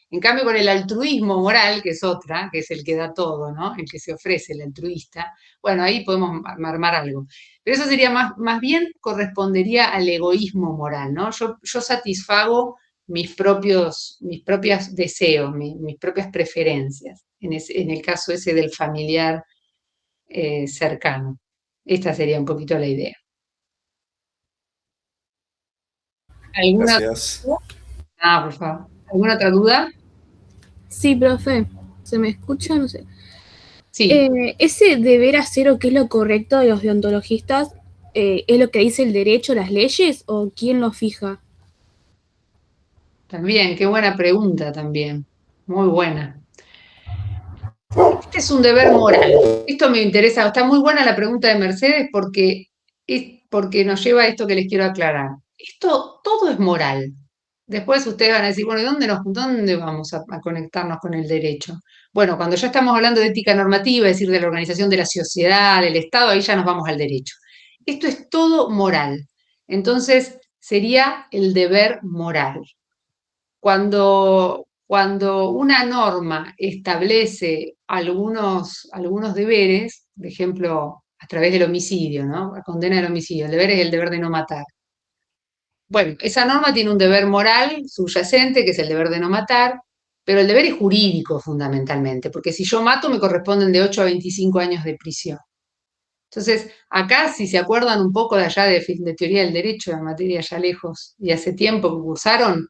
[SPEAKER 4] En cambio, con el altruismo moral, que es otra, que es el que da todo, ¿no? El que se ofrece, el altruista, bueno, ahí podemos armar algo. Pero eso sería más bien correspondería al egoísmo moral, ¿no? Yo satisfago mis propios deseos, mis propias preferencias, en el caso ese del familiar cercano. Esta sería un poquito la idea. ¿Alguna?
[SPEAKER 9] Gracias.
[SPEAKER 4] Por favor. ¿Alguna otra duda?
[SPEAKER 10] Sí, profe. ¿Se me escucha? No sé.
[SPEAKER 4] Sí.
[SPEAKER 10] ¿Ese deber hacer o qué es lo correcto de los deontologistas es lo que dice el derecho, las leyes, o quién lo fija?
[SPEAKER 4] También, qué buena pregunta también. Muy buena. Este es un deber moral. Esto me interesa. Está muy buena la pregunta de Mercedes porque nos lleva a esto que les quiero aclarar. Esto todo es moral. Después ustedes van a decir, bueno, ¿dónde vamos a conectarnos con el derecho? Bueno, cuando ya estamos hablando de ética normativa, es decir, de la organización de la sociedad, del Estado, ahí ya nos vamos al derecho. Esto es todo moral. Entonces, sería el deber moral. Cuando una norma establece algunos deberes, por ejemplo, a través del homicidio, ¿no? La condena del homicidio, el deber es el deber de no matar. Bueno, esa norma tiene un deber moral subyacente, que es el deber de no matar, pero el deber es jurídico fundamentalmente, porque si yo mato me corresponden de 8 a 25 años de prisión. Entonces, acá, si se acuerdan un poco de allá de teoría del derecho, de materia ya lejos, y hace tiempo que cursaron,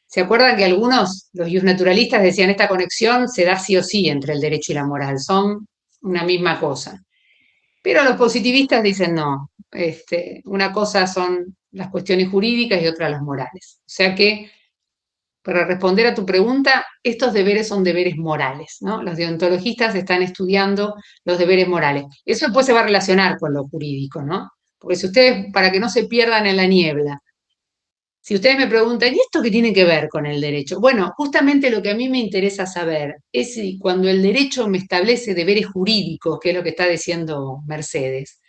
[SPEAKER 4] ¿se acuerdan que algunos, los justnaturalistas, decían esta conexión se da sí o sí entre el derecho y la moral? Son una misma cosa. Pero los positivistas dicen no, una cosa son las cuestiones jurídicas y otra las morales. O sea que, para responder a tu pregunta, estos deberes son deberes morales, ¿no? Los deontologistas están estudiando los deberes morales. Eso después se va a relacionar con lo jurídico, ¿no? Porque si ustedes, para que no se pierdan en la niebla, si ustedes me preguntan, ¿y esto qué tiene que ver con el derecho? Bueno, justamente lo que a mí me interesa saber es si cuando el derecho me establece deberes jurídicos, que es lo que está diciendo Mercedes,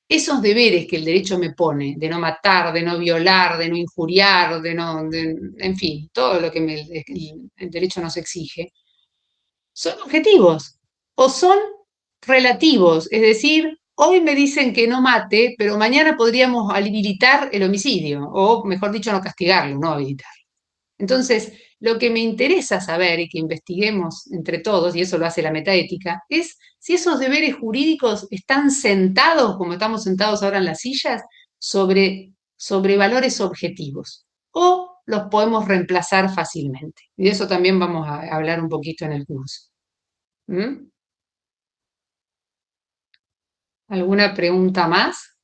[SPEAKER 4] esos deberes que el derecho me pone, de no matar, de no violar, de no injuriar, en fin, todo lo que el derecho nos exige, son objetivos o son relativos, es decir, hoy me dicen que no mate, pero mañana podríamos habilitar el homicidio, o mejor dicho, no castigarlo, no habilitarlo. Entonces, lo que me interesa saber y que investiguemos entre todos, y eso lo hace la metaética, es si esos deberes jurídicos están sentados, como estamos sentados ahora en las sillas, sobre valores objetivos, o los podemos reemplazar fácilmente. Y de eso también vamos a hablar un poquito en el curso. ¿Alguna pregunta más?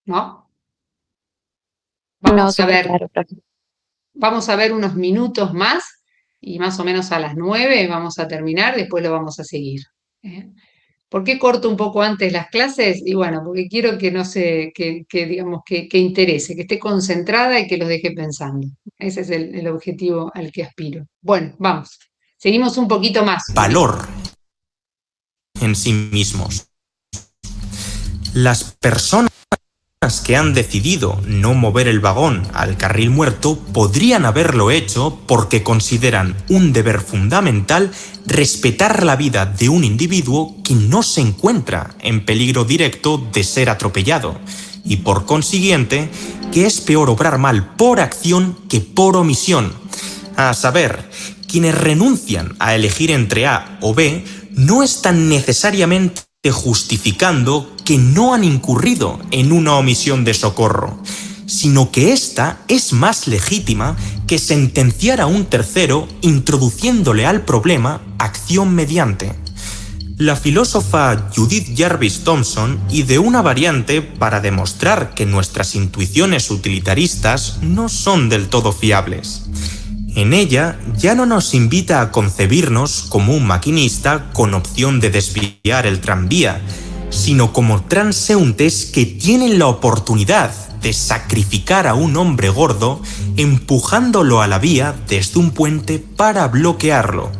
[SPEAKER 4] ¿No? Vamos a ver unos minutos más y más o menos a las 9 vamos a terminar, después lo vamos a seguir. ¿Por qué corto un poco antes las clases? Y bueno, porque quiero que no se, digamos, que interese, que esté concentrada y que los deje pensando. Ese es el objetivo al que aspiro. Bueno, vamos. Seguimos un poquito más.
[SPEAKER 7] Valor en sí mismos. Las personas que han decidido no mover el vagón al carril muerto podrían haberlo hecho porque consideran un deber fundamental respetar la vida de un individuo que no se encuentra en peligro directo de ser atropellado y por consiguiente que es peor obrar mal por acción que por omisión. A saber, quienes renuncian a elegir entre A o B no están necesariamente justificando que no han incurrido en una omisión de socorro, sino que esta es más legítima que sentenciar a un tercero introduciéndole al problema acción mediante. La filósofa Judith Jarvis Thomson ideó una variante para demostrar que nuestras intuiciones utilitaristas no son del todo fiables. En ella ya no nos invita a concebirnos como un maquinista con opción de desviar el tranvía, sino como transeúntes que tienen la oportunidad de sacrificar a un hombre gordo empujándolo a la vía desde un puente para bloquearlo.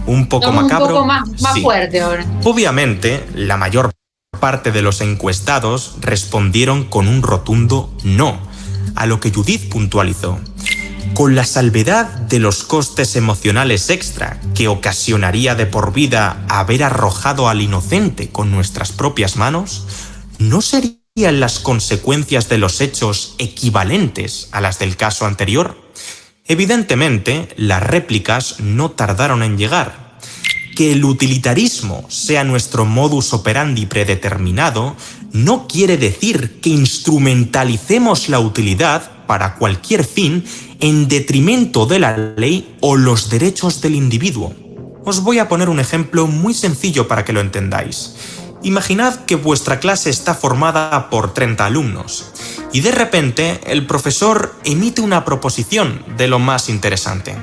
[SPEAKER 7] Un poco macabro.
[SPEAKER 4] Un poco más
[SPEAKER 7] sí.
[SPEAKER 4] fuerte ahora.
[SPEAKER 7] Obviamente, la mayor parte de los encuestados respondieron con un rotundo no, a lo que Judith puntualizó. Con la salvedad de los costes emocionales extra que ocasionaría de por vida haber arrojado al inocente con nuestras propias manos, ¿no serían las consecuencias de los hechos equivalentes a las del caso anterior? Evidentemente, las réplicas no tardaron en llegar. Que el utilitarismo sea nuestro modus operandi predeterminado no quiere decir que instrumentalicemos la utilidad para cualquier fin en detrimento de la ley o los derechos del individuo. Os voy a poner un ejemplo muy sencillo para que lo entendáis. Imaginad que vuestra clase está formada por 30 alumnos y de repente el profesor emite una proposición de lo más interesante.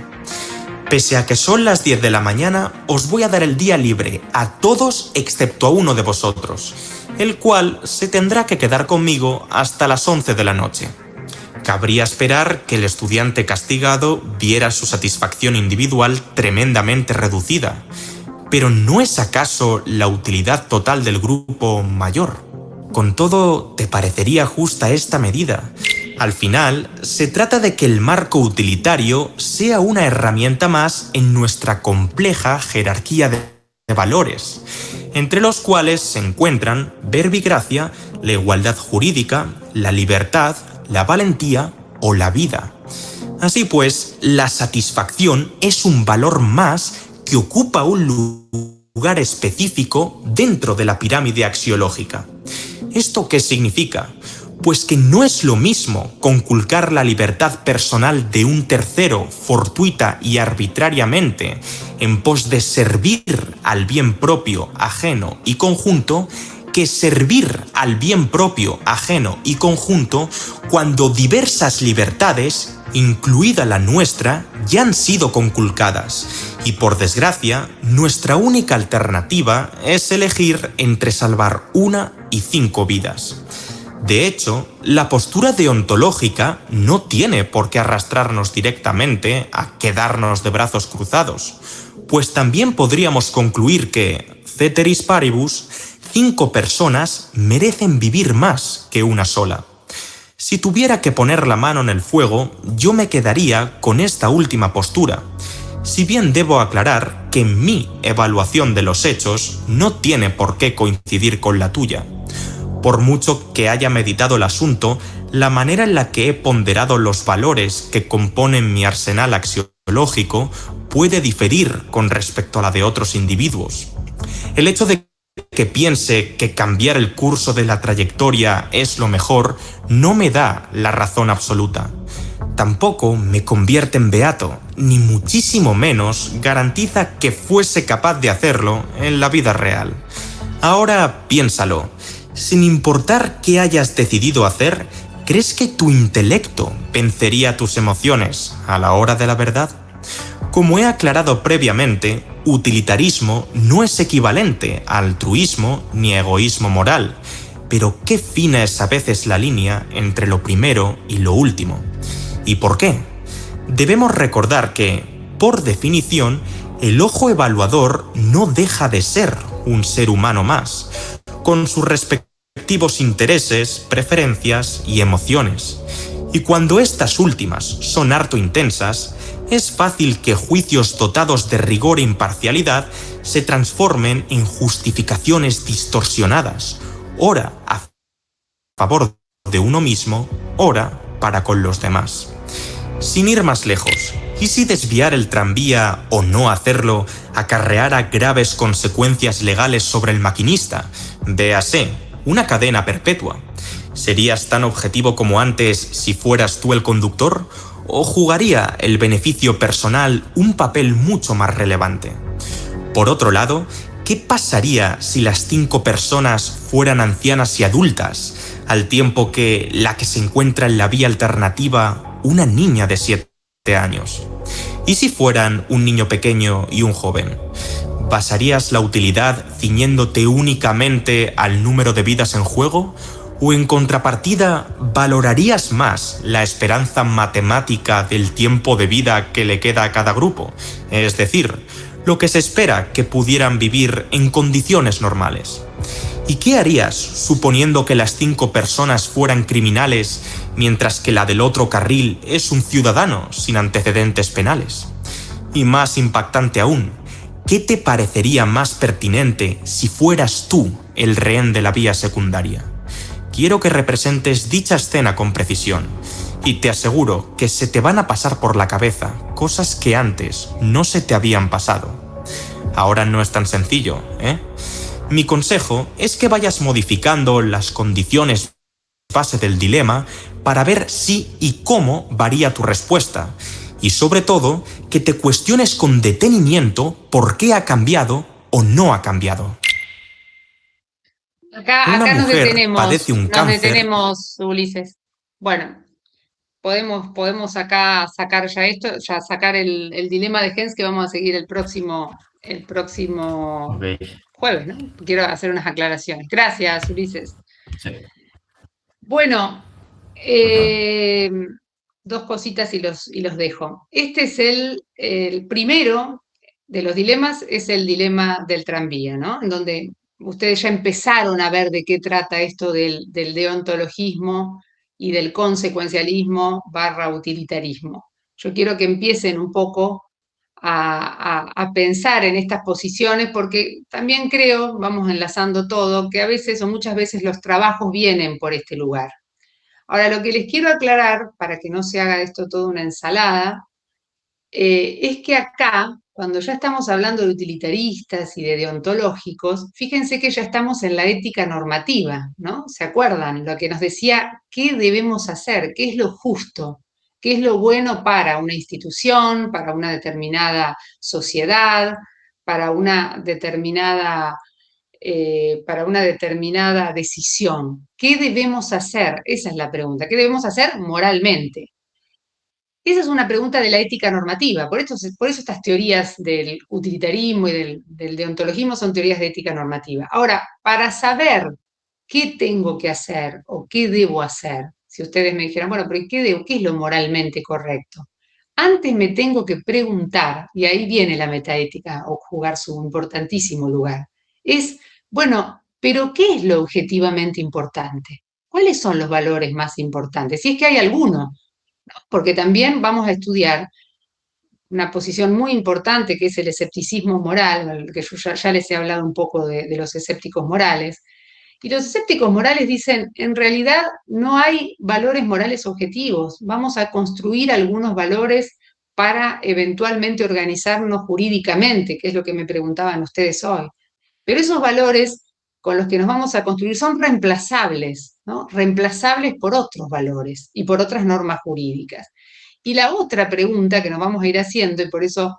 [SPEAKER 7] Pese a que son las 10 de la mañana, os voy a dar el día libre a todos excepto a uno de vosotros, el cual se tendrá que quedar conmigo hasta las 11 de la noche. Cabría esperar que el estudiante castigado viera su satisfacción individual tremendamente reducida. ¿Pero no es acaso la utilidad total del grupo mayor? Con todo, ¿te parecería justa esta medida? Al final, se trata de que el marco utilitario sea una herramienta más en nuestra compleja jerarquía de valores, entre los cuales se encuentran verbigracia, la igualdad jurídica, la libertad, la valentía o la vida. Así pues, la satisfacción es un valor más que ocupa un lugar específico dentro de la pirámide axiológica. ¿Esto qué significa? Pues que no es lo mismo conculcar la libertad personal de un tercero fortuita y arbitrariamente en pos de servir al bien propio, ajeno y conjunto, que servir al bien propio, ajeno y conjunto cuando diversas libertades, incluida la nuestra, ya han sido conculcadas. Y por desgracia, nuestra única alternativa es elegir entre salvar 1 y 5 vidas. De hecho, la postura deontológica no tiene por qué arrastrarnos directamente a quedarnos de brazos cruzados, pues también podríamos concluir que, ceteris paribus, 5 personas merecen vivir más que una sola. Si tuviera que poner la mano en el fuego, yo me quedaría con esta última postura, si bien debo aclarar que mi evaluación de los hechos no tiene por qué coincidir con la tuya. Por mucho que haya meditado el asunto, la manera en la que he ponderado los valores que componen mi arsenal axiológico puede diferir con respecto a la de otros individuos. El hecho de que piense que cambiar el curso de la trayectoria es lo mejor no me da la razón absoluta. Tampoco me convierte en beato, ni muchísimo menos garantiza que fuese capaz de hacerlo en la vida real. Ahora piénsalo, sin importar qué hayas decidido hacer, ¿crees que tu intelecto vencería tus emociones a la hora de la verdad? Como he aclarado previamente, utilitarismo no es equivalente a altruismo ni egoísmo moral, pero qué fina es a veces la línea entre lo primero y lo último. ¿Y por qué? Debemos recordar que, por definición, el ojo evaluador no deja de ser un ser humano más, con sus respectivos intereses, preferencias y emociones. Y cuando estas últimas son harto intensas, es fácil que juicios dotados de rigor e imparcialidad se transformen en justificaciones distorsionadas, ora a favor de uno mismo, ora para con los demás. Sin ir más lejos, ¿y si desviar el tranvía o no hacerlo acarreara graves consecuencias legales sobre el maquinista? Véase, una cadena perpetua. ¿Serías tan objetivo como antes si fueras tú el conductor? ¿O jugaría el beneficio personal un papel mucho más relevante? Por otro lado, ¿qué pasaría si las 5 personas fueran ancianas y adultas, al tiempo que la que se encuentra en la vía alternativa, una niña de 7 años? ¿Y si fueran un niño pequeño y un joven? ¿Basarías la utilidad ciñéndote únicamente al número de vidas en juego? ¿O en contrapartida, valorarías más la esperanza matemática del tiempo de vida que le queda a cada grupo? Es decir, lo que se espera que pudieran vivir en condiciones normales. ¿Y qué harías suponiendo que las 5 personas fueran criminales, mientras que la del otro carril es un ciudadano sin antecedentes penales? Y más impactante aún, ¿qué te parecería más pertinente si fueras tú el rehén de la vía secundaria? Quiero que representes dicha escena con precisión, y te aseguro que se te van a pasar por la cabeza cosas que antes no se te habían pasado. Ahora no es tan sencillo, ¿eh? Mi consejo es que vayas modificando las condiciones base del dilema para ver si y cómo varía tu respuesta, y sobre todo, que te cuestiones con detenimiento por qué ha cambiado o no ha cambiado.
[SPEAKER 4] Acá nos detenemos, Ulises. Bueno, podemos acá sacar ya esto, ya sacar el dilema de Hens que vamos a seguir el próximo
[SPEAKER 2] Ok.
[SPEAKER 4] jueves, ¿no? Quiero hacer unas aclaraciones. Gracias, Ulises.
[SPEAKER 2] Sí.
[SPEAKER 4] Bueno, dos cositas y los dejo. Este es el primero de los dilemas, es el dilema del tranvía, ¿no? En donde ustedes ya empezaron a ver de qué trata esto del deontologismo y del consecuencialismo / utilitarismo. Yo quiero que empiecen un poco a pensar en estas posiciones, porque también creo, vamos enlazando todo, que a veces o muchas veces los trabajos vienen por este lugar. Ahora, lo que les quiero aclarar, para que no se haga de esto toda una ensalada, es que acá, cuando ya estamos hablando de utilitaristas y de deontológicos, fíjense que ya estamos en la ética normativa, ¿no? ¿Se acuerdan? Lo que nos decía, ¿qué debemos hacer? ¿Qué es lo justo? ¿Qué es lo bueno para una institución, para una determinada sociedad, para una determinada decisión? ¿Qué debemos hacer? Esa es la pregunta. ¿Qué debemos hacer moralmente? Esa es una pregunta de la ética normativa. Por eso estas teorías del utilitarismo y del deontologismo son teorías de ética normativa. Ahora, para saber qué tengo que hacer o qué debo hacer, si ustedes me dijeran, bueno, pero ¿qué es lo moralmente correcto? Antes me tengo que preguntar, y ahí viene la metaética o jugar su importantísimo lugar, es, bueno, pero ¿qué es lo objetivamente importante? ¿Cuáles son los valores más importantes? Si es que hay alguno, ¿no? Porque también vamos a estudiar una posición muy importante que es el escepticismo moral, que yo ya les he hablado un poco de los escépticos morales. Y los escépticos morales dicen, en realidad no hay valores morales objetivos, vamos a construir algunos valores para eventualmente organizarnos jurídicamente, que es lo que me preguntaban ustedes hoy. Pero esos valores con los que nos vamos a construir son reemplazables, ¿no? Reemplazables por otros valores y por otras normas jurídicas. Y la otra pregunta que nos vamos a ir haciendo, y por eso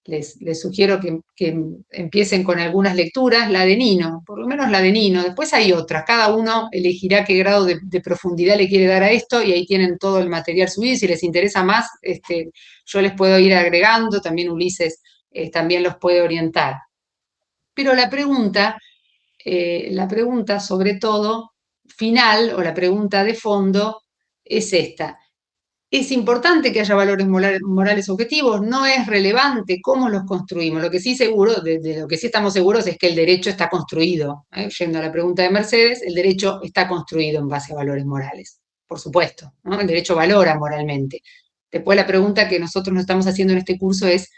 [SPEAKER 4] les sugiero que empiecen con algunas lecturas, la de Nino, por lo menos la de Nino. Después hay otras, cada uno elegirá qué grado de profundidad le quiere dar a esto, y ahí tienen todo el material subido, y si les interesa más, yo les puedo ir agregando, también Ulises también los puede orientar. Pero la pregunta sobre todo final, o la pregunta de fondo, es esta. Es importante que haya valores morales objetivos, no es relevante cómo los construimos. Lo que sí de lo que sí estamos seguros es que el derecho está construido. Yendo a la pregunta de Mercedes, el derecho está construido en base a valores morales, por supuesto, ¿no? El derecho valora moralmente. Después la pregunta que nosotros nos estamos haciendo en este curso es,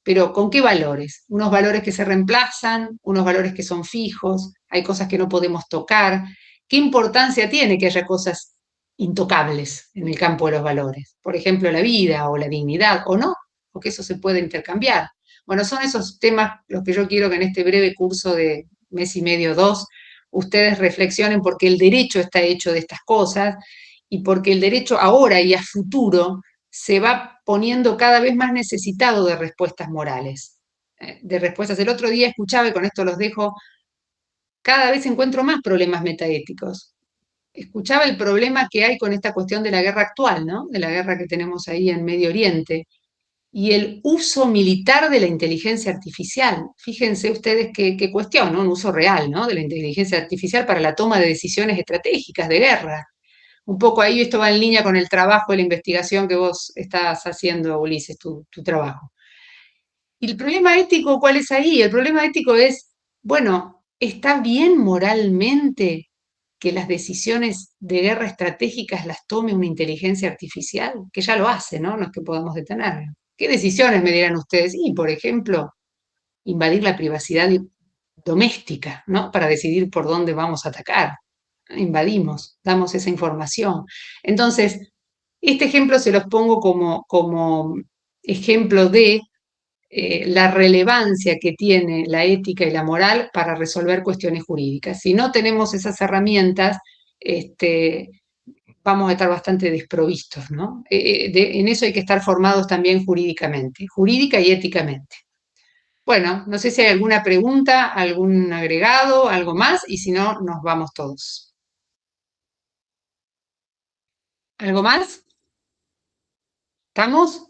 [SPEAKER 4] ¿pero con qué valores? Unos valores que se reemplazan, unos valores que son fijos, hay cosas que no podemos tocar. ¿Qué importancia tiene que haya cosas intocables en el campo de los valores? Por ejemplo, la vida o la dignidad, o no, porque eso se puede intercambiar. Bueno, son esos temas los que yo quiero que en este breve curso de mes y medio, 2, ustedes reflexionen, porque el derecho está hecho de estas cosas y porque el derecho ahora y a futuro se va poniendo cada vez más necesitado de respuestas morales, de respuestas. El otro día escuchaba, y con esto los dejo, cada vez encuentro más problemas metaéticos. Escuchaba el problema que hay con esta cuestión de la guerra actual, ¿no? De la guerra que tenemos ahí en Medio Oriente. y el uso militar de la inteligencia artificial. Fíjense ustedes qué cuestión, ¿no? Un uso real, ¿no? De la inteligencia artificial para la toma de decisiones estratégicas de guerra. Un poco ahí esto va en línea con el trabajo de la investigación que vos estás haciendo, Ulises, tu trabajo. ¿Y el problema ético cuál es ahí? El problema ético es, bueno, ¿está bien moralmente que las decisiones de guerra estratégicas las tome una inteligencia artificial? Que ya lo hace, ¿no? No es que podamos detenerlo. ¿Qué decisiones me dirán ustedes? Y, por ejemplo, invadir la privacidad doméstica, ¿no? Para decidir por dónde vamos a atacar. Invadimos, damos esa información. Entonces, este ejemplo se los pongo como ejemplo de la relevancia que tiene la ética y la moral para resolver cuestiones jurídicas. Si no tenemos esas herramientas, vamos a estar bastante desprovistos, ¿no? En eso hay que estar formados también jurídicamente, jurídica y éticamente. Bueno, no sé si hay alguna pregunta, algún agregado, algo más, y si no, nos vamos todos. ¿Algo más? ¿Estamos?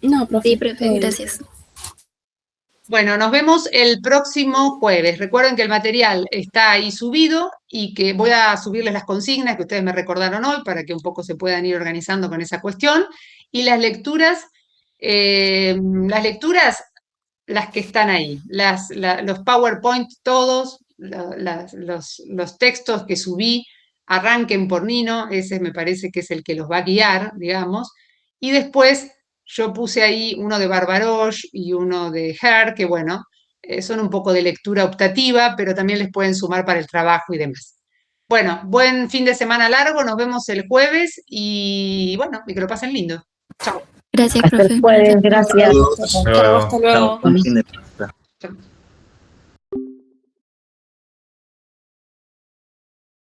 [SPEAKER 3] No, profe.
[SPEAKER 11] Sí, profe, gracias.
[SPEAKER 4] Bueno, nos vemos el próximo jueves. Recuerden que el material está ahí subido y que voy a subirles las consignas que ustedes me recordaron hoy para que un poco se puedan ir organizando con esa cuestión. Y las lecturas, las que están ahí, los PowerPoint todos, los textos que subí, arranquen por Nino, ese me parece que es el que los va a guiar, digamos, y después yo puse ahí uno de Barbarosh y uno de Herr, que bueno, son un poco de lectura optativa, pero también les pueden sumar para el trabajo y demás. Bueno, buen fin de semana largo, nos vemos el jueves y bueno, y que lo pasen lindo. Chao.
[SPEAKER 11] Gracias,
[SPEAKER 8] Hasta
[SPEAKER 11] profe.
[SPEAKER 8] el jueves, gracias.
[SPEAKER 2] Hasta luego.
[SPEAKER 3] Hasta luego.
[SPEAKER 6] Buen fin de semana.
[SPEAKER 4] Chao.